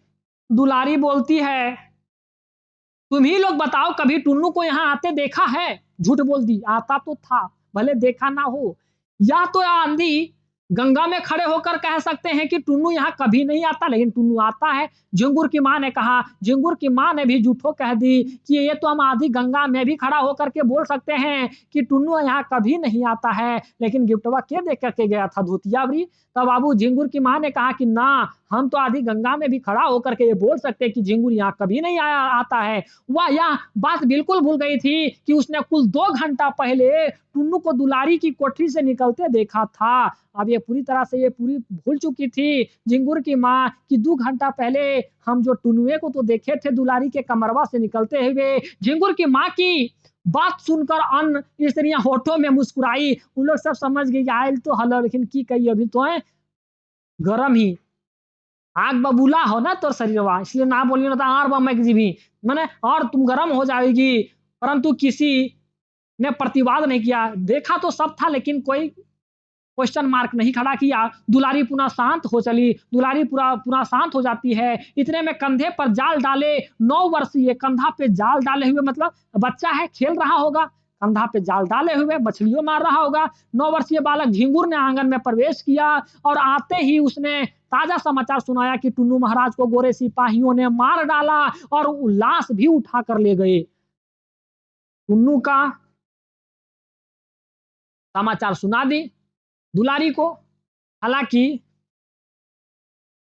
दुलारी बोलती है, तुम ही लोग बताओ कभी टुन्नू को यहाँ आते देखा है? झूठ बोल दी, आता तो था, भले देखा ना हो। या तो आंधी गंगा में खड़े होकर कह सकते हैं कि टुन्नू यहाँ कभी नहीं आता, लेकिन टुन्नू आता है। झिंगुर की माँ ने कहा, झिंगुर की माँ ने भी झूठो कह दी कि ये तो हम आधी गंगा में भी खड़ा होकर के बोल सकते हैं कि टुन्नू यहाँ कभी नहीं आता है, लेकिन गिफ्टवा के देख करके गया था धोतियावरी। तब बाबू झिंगुर की माँ ने कहा कि ना, हम तो आधी गंगा में भी खड़ा होकर के ये बोल सकते हैं कि झिंगुर यहाँ कभी नहीं आया आता है। वह यह बात बिल्कुल भूल गई थी कि उसने कुल 2 घंटा पहले टुन्नू को दुलारी की कोठरी से निकलते देखा था। अब ये पूरी तरह से ये पूरी भूल चुकी थी झिंगुर की माँ कि 2 घंटा पहले हम जो टुन्नुए को तो देखे थे दुलारी के कमरवा से निकलते हुए। झिंगुर की माँ की बात सुनकर अन्य स्त्रियां होठों में मुस्कुराई। उन लोग सब समझ गए आयल तो हल, लेकिन की कही अभी तो है गरम ही आग बबूला हो ना तो शरीरवा, इसलिए ना बोलिए ना तो आर बमक जी भी मैंने और तुम गर्म हो जाएगी। परंतु किसी ने प्रतिवाद नहीं किया। देखा तो सब था लेकिन कोई क्वेश्चन मार्क नहीं खड़ा किया। दुलारी पुनः शांत हो चली, दुलारी पूरा शांत हो जाती है। इतने में कंधे पर जाल डाले 9 वर्षीय, कंधा पे जाल डाले हुए मतलब बच्चा है खेल रहा होगा, कंधा पे जाल डाले हुए मछलियों मार रहा होगा। 9 वर्षीय बालक झिंगुर ने आंगन में प्रवेश किया और आते ही उसने ताजा समाचार सुनाया कि टुन्नू महाराज को गोरे सिपाहियों ने मार डाला और लाश भी उठा कर ले गए। टुन्नू का समाचार सुना दी दुलारी को। हालांकि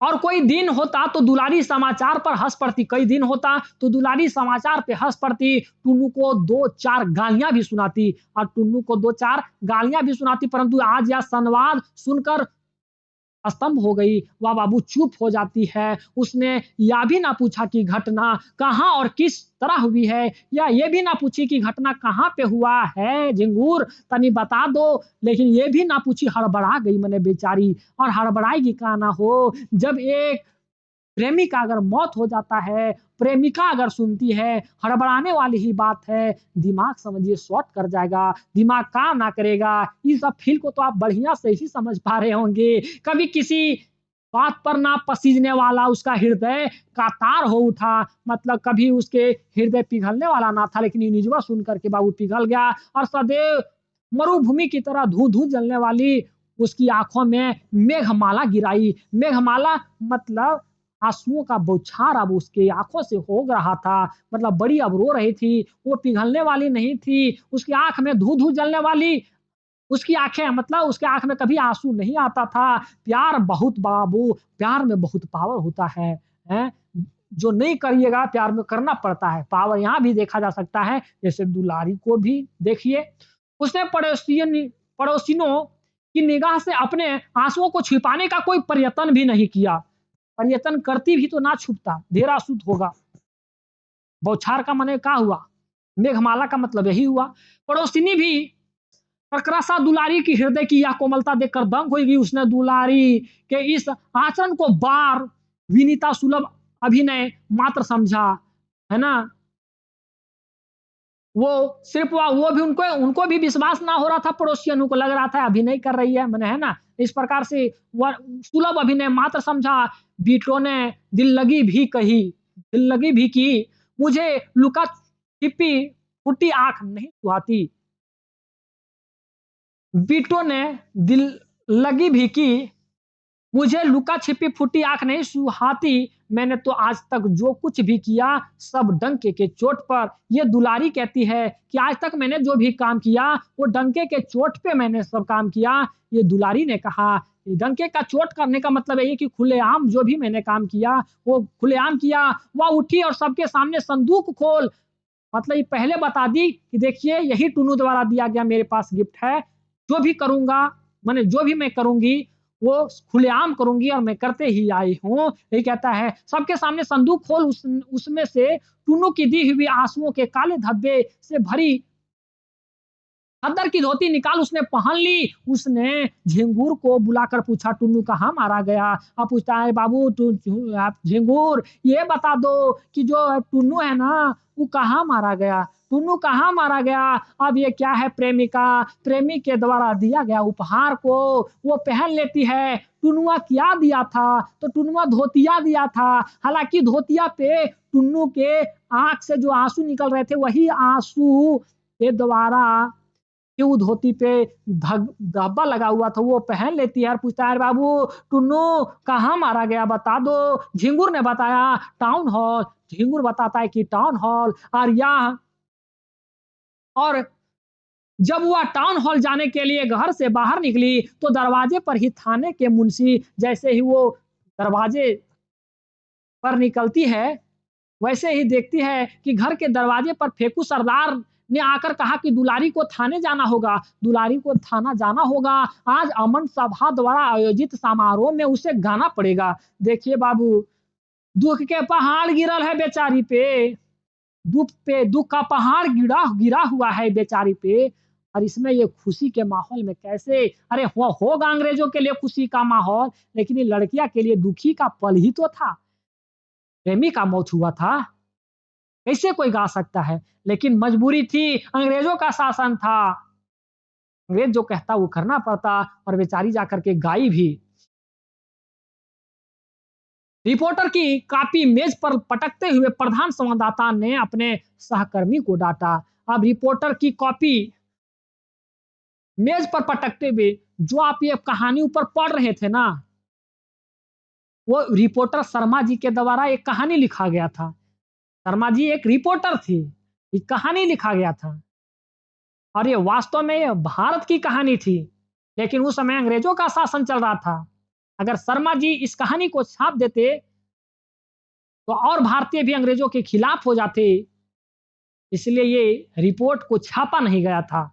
और कोई दिन होता तो दुलारी समाचार पर हंस पड़ती, कई दिन होता तो दुलारी समाचार पे हंस पड़ती, टुन्नू को 2-4 गालियां भी सुनाती और टुन्नू को 2-4 गालियां भी सुनाती। परंतु आज यह संवाद सुनकर स्तंभ हो गई, वह बाबू चुप हो जाती है। उसने यह भी ना पूछा कि घटना कहाँ और किस तरह हुई है, या ये भी ना पूछी कि घटना कहाँ पे हुआ है झिंगुर तनी बता दो, लेकिन ये भी ना पूछी, हड़बड़ा गई मने बेचारी। और हड़बड़ाएगी का ना हो, जब एक प्रेमी का अगर मौत हो जाता है, प्रेमिका अगर सुनती है, हड़बड़ाने वाली ही बात है, दिमाग समझिए शॉर्ट कर जाएगा, दिमाग काम ना करेगा। इस सब फील को तो आप बढ़िया से ही समझ पा रहे होंगे। कभी किसी बात पर ना पसीजने वाला उसका हृदय कातार हो उठा, मतलब कभी उसके हृदय पिघलने वाला ना था, लेकिन ये निजवा सुन करके बाबू पिघल गया और सदैव मरुभूमि की तरह धू-धू जलने वाली उसकी आंखों में मेघमाला गिराई। मेघमाला मतलब आंसुओं का बौछार अब उसकी आंखों से हो रहा था, मतलब बड़ी अब रो रही थी, वो पिघलने वाली नहीं थी, उसकी आंख में धू-धू जलने वाली उसकी आंखें, मतलब उसके आंख में कभी आंसू नहीं आता था। प्यार बहुत बाबू, प्यार में बहुत पावर होता है, हैं? जो नहीं करिएगा प्यार में करना पड़ता है, पावर यहाँ भी देखा जा सकता है। जैसे दुलारी को भी देखिए, उसने पड़ोसिनों की निगाह से अपने आंसुओं को छिपाने का कोई प्रयत्न भी नहीं किया। प्रयत्न करती भी तो ना छुपता, धेरा सूत होगा। बौछार का माने क्या हुआ, मेघमाला का मतलब यही हुआ। पड़ोसिनी भी प्रकृसा दुलारी की हृदय की यह कोमलता देखकर दंग हो गई। उसने दुलारी के इस आचरण को बार विनीता सुलभ अभिनय मात्र समझा, है ना। वो सिर्फ वो भी उनको उनको भी विश्वास ना हो रहा था, पड़ोसियों को लग रहा था अभिनय कर रही है, मैंने है ना। इस प्रकार से वह सुलभ अभिनय मात्र समझा। बीटों ने दिल लगी भी कही, दिल लगी भी की, मुझे लुका छिपी फुटी आंख नहीं सुहाती। बीटों ने दिल लगी भी की, मुझे लुका छिपी फूटी आंख नहीं सुहाती, मैंने तो आज तक जो कुछ भी किया सब डंके के चोट पर। ये दुलारी कहती है कि आज तक मैंने जो भी काम किया वो डंके के चोट पे मैंने सब काम किया। ये दुलारी ने कहा, डंके का चोट करने का मतलब है ये कि खुलेआम जो भी मैंने काम किया वो खुलेआम किया। वह उठी और सबके सामने संदूक खोल, मतलब ये पहले बता दी कि देखिए यही टुन्नू द्वारा दिया गया मेरे पास गिफ्ट है। जो भी करूँगा, माने जो भी मैं करूँगी वो खुलेआम करूँगी और मैं करते ही आई हूँ। ये कहता है सबके सामने संदूक खोल, उसमें से टुन्नू की दी हुई आँसुओं के काले धब्बे से भरी खद्दर की धोती निकाल उसने पहन ली। उसने झिंगुर को बुलाकर पूछा, टुन्नू कहाँ मारा गया? अब पूछता है, बाबू आप झिंगुर ये बता दो कि जो टुन्नू है ना वो कहाँ मारा गया? टुन्नू कहाँ मारा गया? अब ये क्या है, प्रेमिका प्रेमी के द्वारा दिया गया उपहार को वो पहन लेती है। टुन्नुआ क्या दिया था? तो टुन्नुआ धोतिया दिया था। हालांकि धोतिया पे टुन्नू के आंख से जो आंसू निकल रहे थे वही आंसू के द्वारा क्यों धोती पे धब्बा लगा हुआ था वो पहन लेती है और पूछता है, बाबू टुन्नू कहाँ मारा गया बता दो। झिंगुर ने बताया टाउन हॉल। झिंगुर बताता है कि टाउन हॉल और जब वह टाउन हॉल जाने के लिए घर से बाहर निकली तो दरवाजे पर ही थाने के मुंशी जैसे ही वो दरवाजे पर निकलती है वैसे ही देखती है कि घर के दरवाजे पर फेकू सरदार ने आकर कहा कि दुलारी को थाने जाना होगा, दुलारी को थाना जाना होगा। आज अमन सभा द्वारा आयोजित समारोह में उसे गाना पड़ेगा। देखिए बाबू, दुख के पहाड़ गिरल है बेचारी पे, दुख का पहाड़ गिरा गिरा हुआ है बेचारी पे। और इसमें ये खुशी के माहौल में कैसे, अरे होगा अंग्रेजों के लिए खुशी का माहौल, लेकिन ये लड़कियां के लिए दुखी का पल ही तो था। प्रेमी का मौत हुआ था, कैसे कोई गा सकता है? लेकिन मजबूरी थी, अंग्रेजों का शासन था, अंग्रेज जो कहता वो करना पड़ता और बेचारी जाकर के गाई भी। रिपोर्टर की कॉपी मेज पर पटकते हुए प्रधान संवाददाता ने अपने सहकर्मी को डांटा। अब रिपोर्टर की कॉपी मेज पर पटकते हुए जो आप ये कहानी ऊपर पढ़ रहे थे ना, वो रिपोर्टर शर्मा जी के द्वारा एक कहानी लिखा गया था। शर्मा जी एक रिपोर्टर थी, एक कहानी लिखा गया था और ये वास्तव में ये भारत की कहानी थी, लेकिन उस समय अंग्रेजों का शासन चल रहा था। अगर शर्मा जी इस कहानी को छाप देते तो और भारतीय भी अंग्रेजों के खिलाफ हो जाते, इसलिए ये रिपोर्ट को छापा नहीं गया था।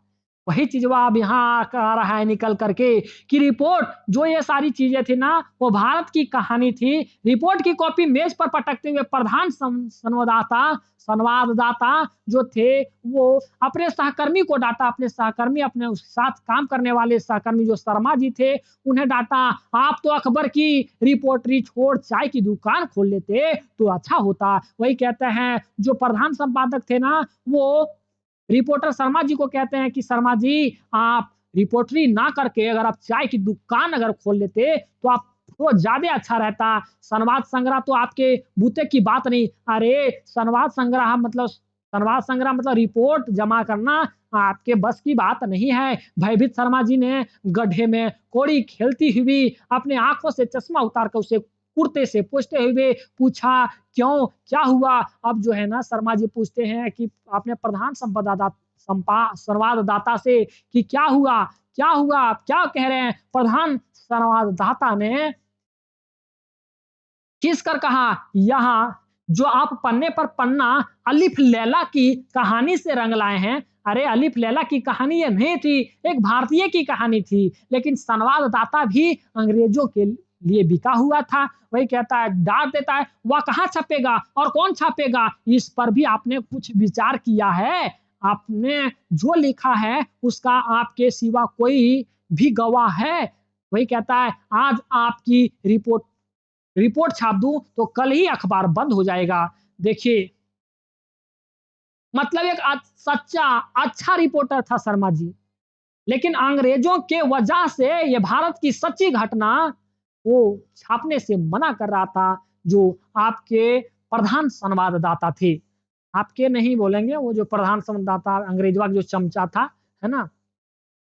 वही चीज़ वो अब यहाँ आ रहा है निकल करके कि रिपोर्ट जो ये सारी चीज़ें थी ना वो भारत की कहानी थी। रिपोर्ट की कॉपी मेज पर पटकते हुए प्रधान संवाददाता जो थे वो अपने सहकर्मी को डांटा। अपने सहकर्मी, अपने उस साथ काम करने वाले सहकर्मी जो शर्मा जी थे उन्हें डांटा, आप तो अकबर की रिपोर्टरी छोड़ चाय की दुकान खोल लेते तो अच्छा होता। वही कहते हैं जो प्रधान संपादक थे ना वो रिपोर्टर शर्मा जी को कहते हैं कि शर्मा जी आप रिपोर्टरी ना करके अगर आप चाय की दुकान अगर खोल लेते तो आप तो ज्यादा अच्छा रहता। संवाद संग्रह तो आपके बूते की बात नहीं। अरे संवाद संग्रह मतलब रिपोर्ट जमा करना आपके बस की बात नहीं है। भयभीत शर्मा जी ने गड्ढे में कौड़ी खेलती हुई अपने आंखों से चश्मा उतार कर उसे कुर्ते से पूछते हुए पूछा, क्यों क्या हुआ? अब जो है ना शर्मा जी पूछते हैं कि आपने प्रधान संवाददाता से कि क्या हुआ, क्या हुआ, आप क्या कह रहे हैं? प्रधान संवाददाता ने खींच कर कहा, यहाँ जो आप पन्ने पर पन्ना अलिफ लैला की कहानी से रंग लाए हैं, अरे अलिफ लैला की कहानी ये नहीं थी, एक भारतीय की कहानी थी। लेकिन संवाददाता भी अंग्रेजों के लिए बिका हुआ था। वही कहता है, डांट देता है, वह कहाँ छपेगा और कौन छापेगा? इस पर भी आपने कुछ विचार किया है? आपने जो लिखा है उसका आपके सिवा कोई भी गवाह है? वही कहता है, आज आपकी रिपोर्ट छाप दूं तो कल ही अखबार बंद हो जाएगा। देखिए, मतलब एक सच्चा अच्छा रिपोर्टर था शर्मा जी, लेकिन अंग्रेजों के वजह से ये भारत की सच्ची घटना वो छापने से मना कर रहा था जो आपके प्रधान संवाददाता थे। आपके नहीं बोलेंगे, वो जो प्रधान संवाददाता अंग्रेजवा जो चमचा था, है ना?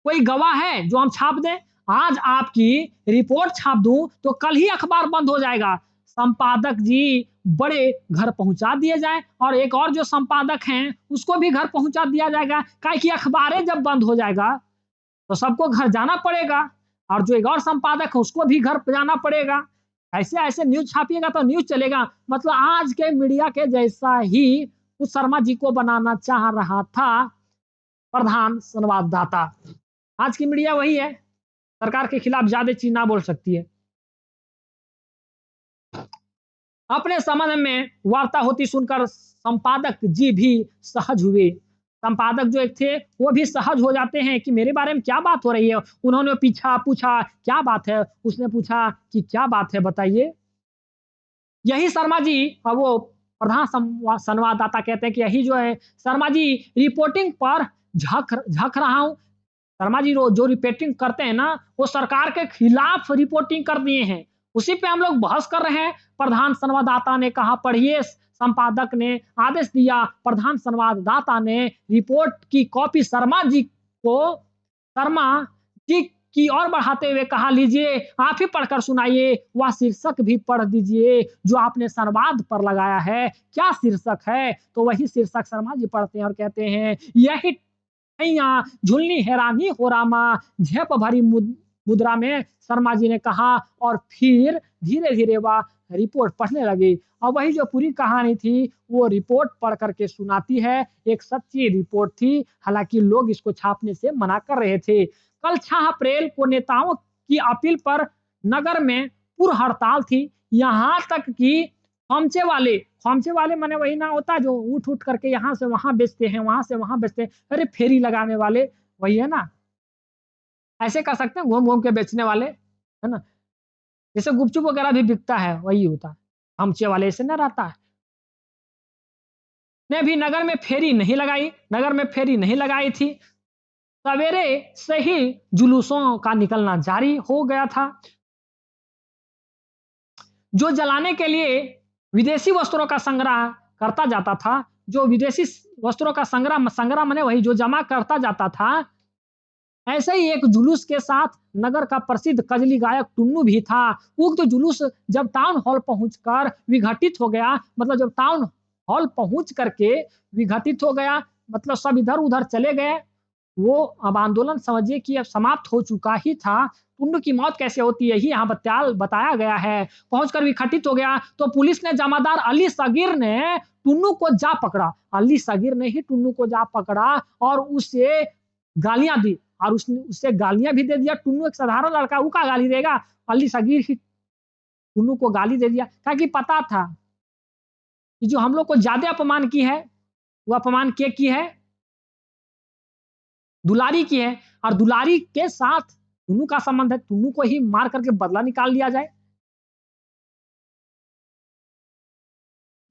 कोई गवाह है जो हम छाप दें? आज आपकी रिपोर्ट छाप दूं तो कल ही अखबार बंद हो जाएगा। संपादक जी बड़े घर पहुंचा दिए जाएं और एक और जो संपादक हैं उसको भी घर पहुंचा दिया जाएगा, काहे कि अखबारें जब बंद हो जाएगा तो सबको घर जाना पड़ेगा और जो एक और संपादक है उसको भी घर जाना पड़ेगा। ऐसे ऐसे न्यूज छापिएगा तो न्यूज चलेगा। मतलब आज के मीडिया के जैसा ही उस शर्मा जी को बनाना चाह रहा था प्रधान संवाददाता। आज की मीडिया वही है, सरकार के खिलाफ ज्यादा चीज ना बोल सकती है। अपने संबंध में वार्ता होती सुनकर संपादक जी भी सहज हुए। संपादक जो एक थे वो भी सहज हो जाते हैं कि मेरे बारे में क्या बात हो रही है। उन्होंने पीछा पूछा क्या बात है, उसने पूछा कि क्या बात है बताइए। यही शर्मा जी, और वो प्रधान संवाददाता कहते हैं कि यही जो है शर्मा जी रिपोर्टिंग पर झक झक रहा हूँ। शर्मा जी जो रिपोर्टिंग करते हैं ना वो सरकार के खिलाफ रिपोर्टिंग कर दिए हैं, उसी पे हम लोग बहस कर रहे हैं। प्रधान संवाददाता ने कहा पढ़िए। संपादक ने आदेश दिया। प्रधान संवाददाता ने रिपोर्ट की कॉपी शर्मा जी को शर्मा जी की ओर बढ़ाते हुए कहा लीजिए आप ही पढ़कर सुनाइए, वह शीर्षक भी पढ़ दीजिए जो आपने संवाद पर लगाया है। क्या शीर्षक है? तो वही शीर्षक शर्मा जी पढ़ते हैं और कहते हैं यही नैया झुलनी हैरानी हो रामा, झेप भरी मुद्रा में शर्मा जी ने कहा और फिर धीरे धीरे वह रिपोर्ट पढ़ने लगी। और वही जो पूरी कहानी थी वो रिपोर्ट पढ़ करके सुनाती है। एक सच्ची रिपोर्ट थी, हालांकि लोग इसको छापने से मना कर रहे थे। कल 6 अप्रैल को नेताओं की अपील पर नगर में पूर्ण हड़ताल थी। यहाँ तक कि खमचे वाले माने वही ना होता जो उठ उठ करके यहाँ से वहां बेचते हैं, वहां से वहां बेचते हैं। अरे फेरी लगाने वाले वही है ना, ऐसे कर सकते हैं घूम घूम के बेचने वाले, है ना। जैसे गुपचुप वगैरह भी बिकता है वही होता है, खमचे वाले ऐसे ना रहता है। ने भी नगर में फेरी नहीं लगाई, नगर में फेरी नहीं लगाई थी। सवेरे से ही जुलूसों का निकलना जारी हो गया था। जो जलाने के लिए विदेशी वस्त्रों का संग्रह करता जाता था, जो विदेशी वस्त्रों का संग्रह माने वही जो जमा करता जाता था, ऐसे ही एक जुलूस के साथ नगर का प्रसिद्ध कजली गायक टुन्नू भी था। उक्त जुलूस जब टाउन हॉल पहुंचकर विघटित हो गया, मतलब जब टाउन हॉल पहुंच करके विघटित हो गया, मतलब सब इधर उधर चले गए। वो अब आंदोलन समझिए कि अब समाप्त हो चुका ही था। टुन्नू की मौत कैसे होती है यही यहाँ बताया गया है। पहुंचकर विघटित हो गया तो पुलिस ने जमादार अली सगीर ने टुन्नू को जा पकड़ा। अली सगीर ने ही टुन्नू को जा पकड़ा और उसे गालियां दी और उससे गालियां भी दे दिया। टुन्नू एक साधारण लड़का, वो का गाली देगा? अली सगीर ही टुन्नू को गाली दे दिया, ताकि पता था कि जो हम लोग को ज्यादा अपमान की है वो अपमान के की है, दुलारी की है। और दुलारी के साथ टुन्नू का संबंध है, टुन्नू को ही मार करके बदला निकाल लिया जाए।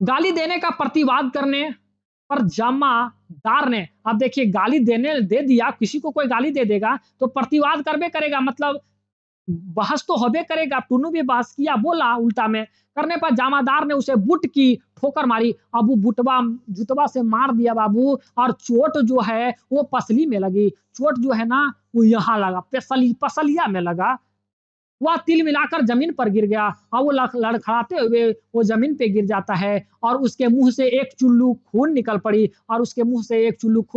गाली देने का प्रतिवाद करने पर जमादार ने, अब देखिए गाली देने दे दिया, किसी को कोई गाली दे देगा तो प्रतिवाद करबे करेगा, मतलब बहस तो होबे करेगा। टुन्नू भी बहस किया, बोला उल्टा में। करने पर जमादार ने उसे बुट की ठोकर मारी। अब वो जुतवा से मार दिया बाबू, और चोट जो है वो पसली में लगी। चोट जो है ना वो यहाँ लगा, पसलिया में लगा। वह तिल मिलाकर जमीन पर गिर गया और वो लड़खड़ाते हुए वो जमीन पे गिर जाता है और उसके मुंह से एक चुल्लू खून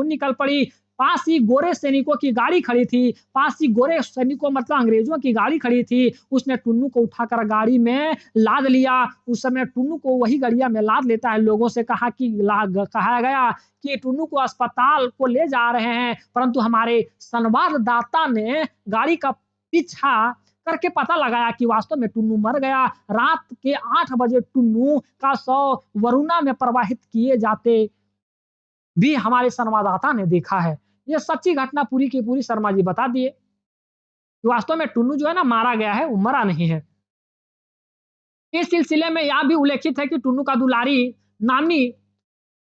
निकल पड़ी। पास ही गोरे सैनिकों की गाड़ी खड़ी थी, पास ही गोरे सैनिकों मतलब अंग्रेजों की गाड़ी खड़ी थी। उसने टुन्नू को उठाकर गाड़ी में लाद लिया। उस समय टुन्नू को वही गाड़िया में लाद लेता है। लोगों से कहा गया कि टुन्नू को अस्पताल को ले जा रहे हैं, परंतु हमारे संवाददाता ने गाड़ी का पीछा करके पता लगाया कि वास्तव में टुन्नू मर गया। रात के 8 बजे टुन्नू का शव वरुणा में प्रवाहित किए जाते भी हमारे संवाददाता ने देखा है। ये सच्ची घटना पूरी की पूरी शर्मा जी बता दिए कि वास्तव में टुन्नू जो है ना मारा गया है, वो मरा नहीं है। इस सिलसिले में यह भी उल्लेखित है कि टुन्नू का दुलारी नामी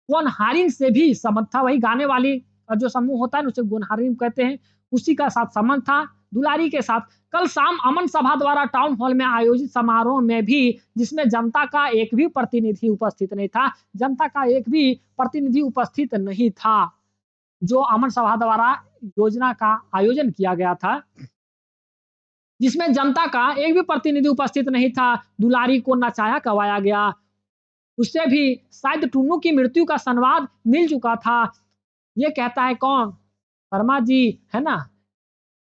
गोनहारिन से भी संबंध था। वही गाने वाली का जो समूह होता है उसे गोनहारिन कहते हैं, उसी का साथ संबंध था दुलारी के साथ। कल शाम अमन सभा द्वारा टाउन हॉल में आयोजित समारोह में भी, जिसमें जनता का एक भी प्रतिनिधि उपस्थित नहीं था, जनता का एक भी प्रतिनिधि उपस्थित नहीं था, जो अमन सभा द्वारा योजना का आयोजन किया गया था। जिसमें जनता का एक भी प्रतिनिधि उपस्थित नहीं था। दुलारी को नचाया गवाया गया। उससे भी शायद टुन्नू की मृत्यु का संवाद मिल चुका था। ये कहता है कौन? शर्मा जी, है ना?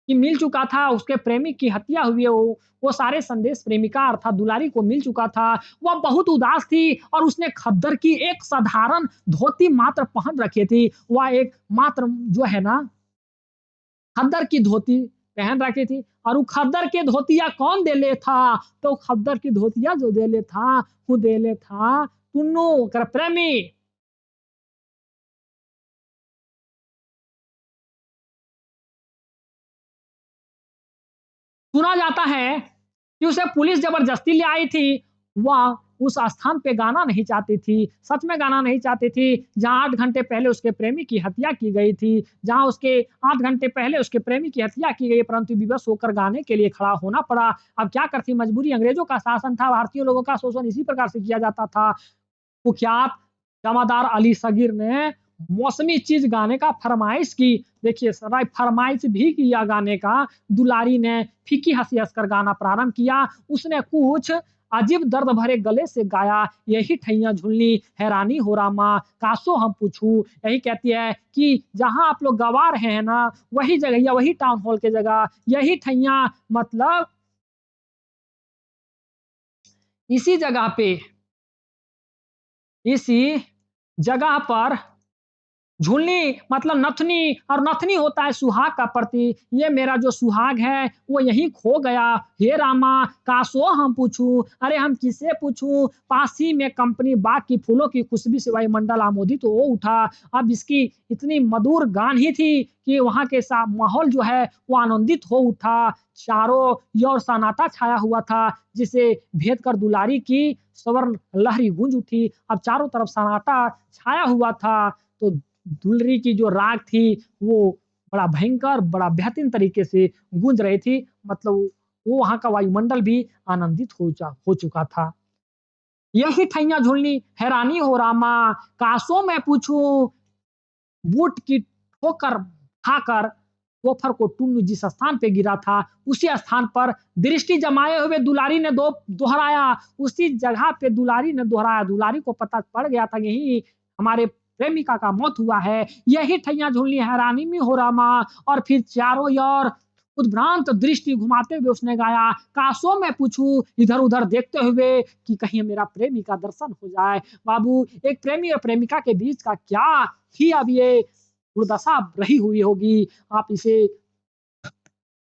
कि मिल चुका था, उसके प्रेमी की हत्या हुई है, वो सारे संदेश प्रेमिका अर्थात दुलारी को मिल चुका था। वह बहुत उदास थी और उसने खद्दर की एक साधारण धोती मात्र पहन रखी थी। वह एक मात्र जो है ना, खद्दर की धोती पहन रखी थी और वो खद्दर के धोतिया कौन देले था? तो खद्दर की धोतिया जो देले था, वो देले था टुन्नू कर प्रेमी। सुना जाता है कि उसे पुलिस ज़बरदस्ती ले आई थी। वह उस स्थान पे गाना नहीं चाहती थी, सच में गाना नहीं चाहती थी, जहाँ 8 घंटे पहले उसके प्रेमी की हत्या की गई थी, जहाँ उसके 8 घंटे पहले उसके प्रेमी की हत्या की गई, परंतु विवश होकर गाने के लिए खड़ा होना पड़ा। अब क्या करती मजबूरी, अंग्रेज़ों का शासन था, भारतीय लोगों का शोषण इसी प्रकार से किया जाता था। कुख्यात जमादार अली सगीर ने मौसमी चीज़ गाने का फरमाइश की। देखिए सराय फरमाइश भी किया गाने का। दुलारी ने फीकी हँसी हँसकर गाना प्रारंभ किया। उसने कुछ अजीब दर्द भरे गले से गाया, यही ठैया झुलनी हैरानी हो रामा, कासो हम पूछूँ। यही कहती है कि जहाँ आप लोग गवा रहे हैं ना, वही जगह या वही टाउन हॉल की जगह, यही ठैया मतलब इसी जगह पे, इसी जगह पर झुलनी मतलब नथनी और नथनी होता है सुहाग का प्रतीक। ये मेरा जो सुहाग है वो यहीं खो गया। हे रामा कासो हम पूछूं, अरे हम किसे पूछूं। पास ही में कंपनी बाग की फूलों की खुशबू से वायुमंडल आमोदित तो हो उठा। अब इसकी इतनी मधुर गान ही थी कि वहाँ के माहौल जो है वो आनंदित हो उठा। चारों ओर सन्नाटा छाया हुआ था, जिसे भेद कर दुलारी की स्वर्ण लहरी गूंज उठी। अब चारों तरफ सन्नाटा छाया हुआ था, तो दुलरी की जो राग थी वो बड़ा भयंकर, बड़ा बेहतरीन तरीके से गूंज रही थी। मतलब वो वहाँ का वायुमंडल भी आनंदित हो चुका था। यही ठैया झुलनी हैरानी हो रामा, कासों मैं पूछूं, बूट की ठोकर खाकर गोफर को टुन्नू जिस स्थान पे गिरा था, उसी स्थान पर दृष्टि जमाए हुए दुलारी ने दोहराया। उसी जगह पे दुलारी ने दोहराया। दुलारी को पता पड़ गया था यही हमारे प्रेमिका का मौत हुआ है। यही ठैया झुलनी हैरानी में हो रामा। और फिर चारों ओर उद्भ्रांत दृष्टि घुमाते हुए उसने गाया, कासों मैं पूछूं, इधर उधर देखते हुए कि कहीं मेरा प्रेमी का दर्शन हो जाए। बाबू एक प्रेमी और प्रेमिका के बीच का क्या ही अब ये दुर्दशा रही हुई होगी, आप इसे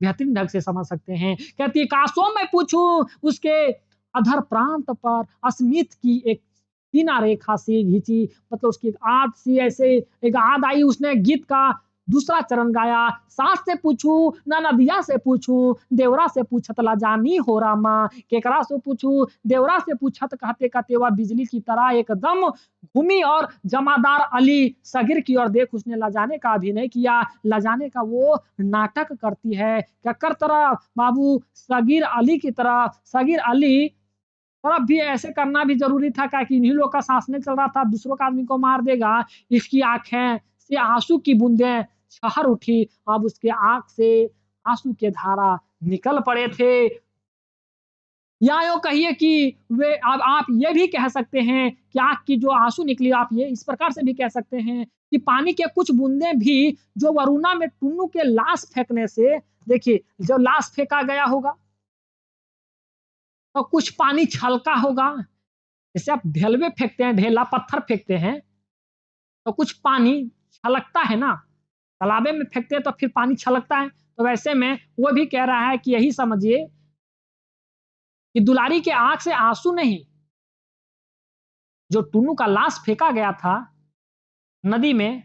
बेहतरीन ढंग से समझ सकते हैं। कहती है कासों मैं पूछूं, उसके अधर प्रांत पर अस्मित की एक सीना रेखा से खींची, मतलब उसकी एक आद सी ऐसे एक आद आई, उसने गीत का दूसरा चरण गाया। सास से पूछूं ना नदिया से पूछूं, देवरा से पूछत ला जानी हो रामा, केकरा से पूछूं देवरा से पूछत, कहते कहते वह बिजली की तरह एकदम घूमी और जमादार अली सगीर की ओर देख उसने लजाने का अभिनय किया। लजाने का वो नाटक करती है कक्कर तरह बाबू, सगीर अली की तरह। सगीर अली तरफ भी ऐसे करना भी जरूरी था, क्या कि इन्हीं लोग का शासन चल रहा था, दूसरों का आदमी को मार देगा। इसकी आंखें से आंसू की बूंदें छहर उठी। अब उसके आंख से आंसू के धारा निकल पड़े थे। या यूँ कहिए कि वे अब आप ये भी कह सकते हैं कि आँख की जो आँसू निकली, आप ये इस प्रकार से भी कह सकते हैं कि पानी के कुछ बूँदें भी जो वरुणा में टुन्नू के लाश फेंकने से, देखिए जब लाश फेंका गया होगा तो कुछ पानी छलका होगा। जैसे आप ढेलवे फेंकते हैं, ढेला पत्थर फेंकते हैं तो कुछ पानी छलकता है ना, तालाबे में फेंकते हैं तो फिर पानी छलकता है। तो वैसे में वो भी कह रहा है कि यही समझिए कि दुलारी के आँख से आँसू नहीं, जो टुन्नू का लाश फेंका गया था नदी में,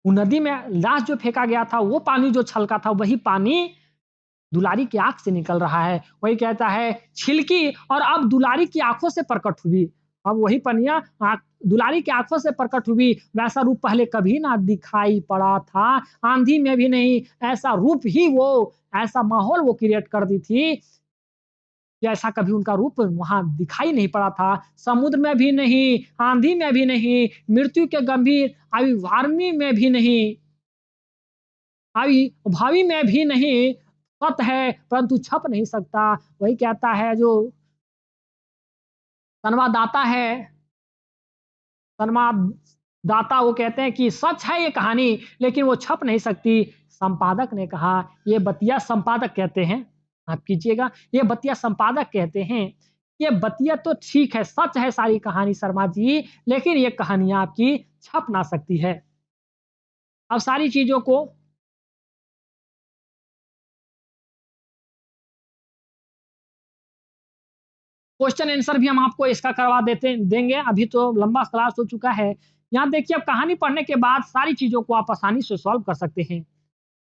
वो नदी में लाश जो फेंका गया था, वो पानी जो छलका था, वही पानी दुलारी की आँख से निकल रहा है। वही कहता है छिलकी और अब दुलारी की आँखों से प्रकट हुई। अब वही पनिया दुलारी की आँखों से प्रकट हुई। वैसा रूप पहले कभी ना दिखाई पड़ा था। आँधी में भी नहीं, ऐसा रूप ही वो, ऐसा माहौल वो क्रिएट कर दी थी कि ऐसा कभी उनका रूप वहाँ दिखाई नहीं पड़ा था। समुद्र में भी नहीं, आँधी में भी नहीं, मृत्यु के गंभीर आविर्भाव में भी नहीं, आविर्भावी में भी नहीं, सत्य है परंतु छप नहीं सकता। वही कहता है जो संवाददाता है, संवाददाता वो कहते हैं कि सच है ये कहानी लेकिन वो छप नहीं सकती। संपादक ने कहा ये बतिया संपादक कहते हैं, आप कीजिएगा, ये बतिया संपादक कहते हैं। ये बतिया तो ठीक है, सच है सारी कहानी शर्मा जी, लेकिन ये कहानियाँ आपकी छप ना सकती है। अब सारी चीज़ों को क्वेश्चन आंसर भी हम आपको इसका करवा देंगे, अभी तो लंबा क्लास हो चुका है। यहाँ देखिए अब कहानी पढ़ने के बाद सारी चीज़ों को आप आसानी से सॉल्व कर सकते हैं।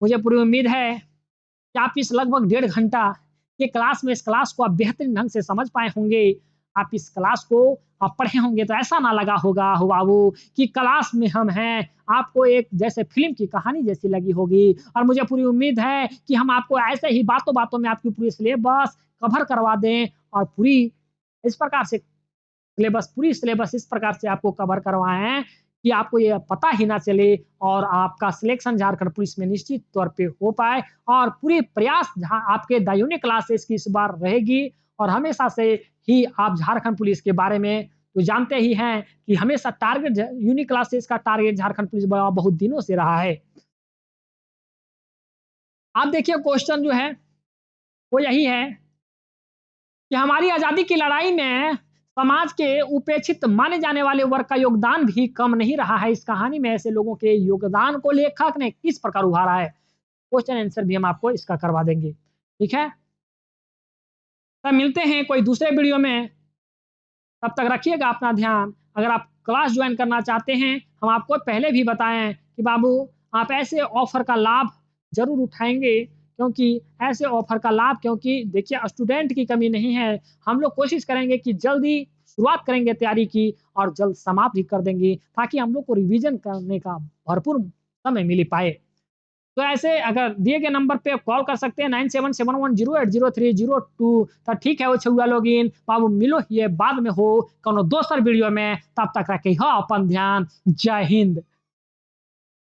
मुझे पूरी उम्मीद है कि आप इस लगभग 1.5 घंटा के क्लास में इस क्लास को आप बेहतरीन ढंग से समझ पाए होंगे। आप इस क्लास को आप पढ़े होंगे तो ऐसा ना लगा होगा हो बाबू कि क्लास में हम हैं, आपको एक जैसे फ़िल्म की कहानी जैसी लगी होगी। और मुझे पूरी उम्मीद है कि हम आपको ऐसे ही बातों-बातों में आपकी पूरी सिलेबस कवर करवा दें और पूरी इस प्रकार से पूरी सिलेबस इस प्रकार से आपको कवर करवाएँ कि आपको ये पता ही ना चले और आपका सिलेक्शन झारखंड पुलिस में निश्चित तौर पे हो पाए। और पूरी प्रयास जहाँ आपके द यूनिक क्लासेस की इस बार रहेगी और हमेशा से ही आप झारखंड पुलिस के बारे में तो जानते ही हैं कि हमेशा टारगेट यूनिक क्लासेस का टारगेट झारखंड पुलिस बहुत दिनों से रहा है। आप देखिए क्वेश्चन जो है वो यही है कि हमारी आज़ादी की लड़ाई में समाज के उपेक्षित माने जाने वाले वर्ग का योगदान भी कम नहीं रहा है। इस कहानी में ऐसे लोगों के योगदान को लेखक ने किस प्रकार उभारा है? क्वेश्चन आंसर भी हम आपको इसका करवा देंगे। ठीक है? तब मिलते हैं कोई दूसरे वीडियो में, तब तक रखिएगा अपना ध्यान। अगर आप क्लास ज्वाइन करना चाहते हैं, हम आपको पहले भी बताएँ कि बाबू आप ऐसे ऑफ़र का लाभ ज़रूर उठाएँगे क्योंकि ऐसे ऑफ़र का लाभ क्योंकि देखिए स्टूडेंट की कमी नहीं है। हम लोग कोशिश करेंगे कि जल्दी शुरुआत करेंगे तैयारी की और जल्द समाप्त भी कर देंगे ताकि हम लोग को रिवीज़न करने का भरपूर समय मिल पाए। तो ऐसे अगर दिए गए नंबर पे कॉल कर सकते हैं 9771080302। तो ठीक है वो छुआ लोगिन बाबू मिलो ये बाद में हो कोनो दोसर वीडियो में, तब तक रखे हो अपन ध्यान। जय हिंद।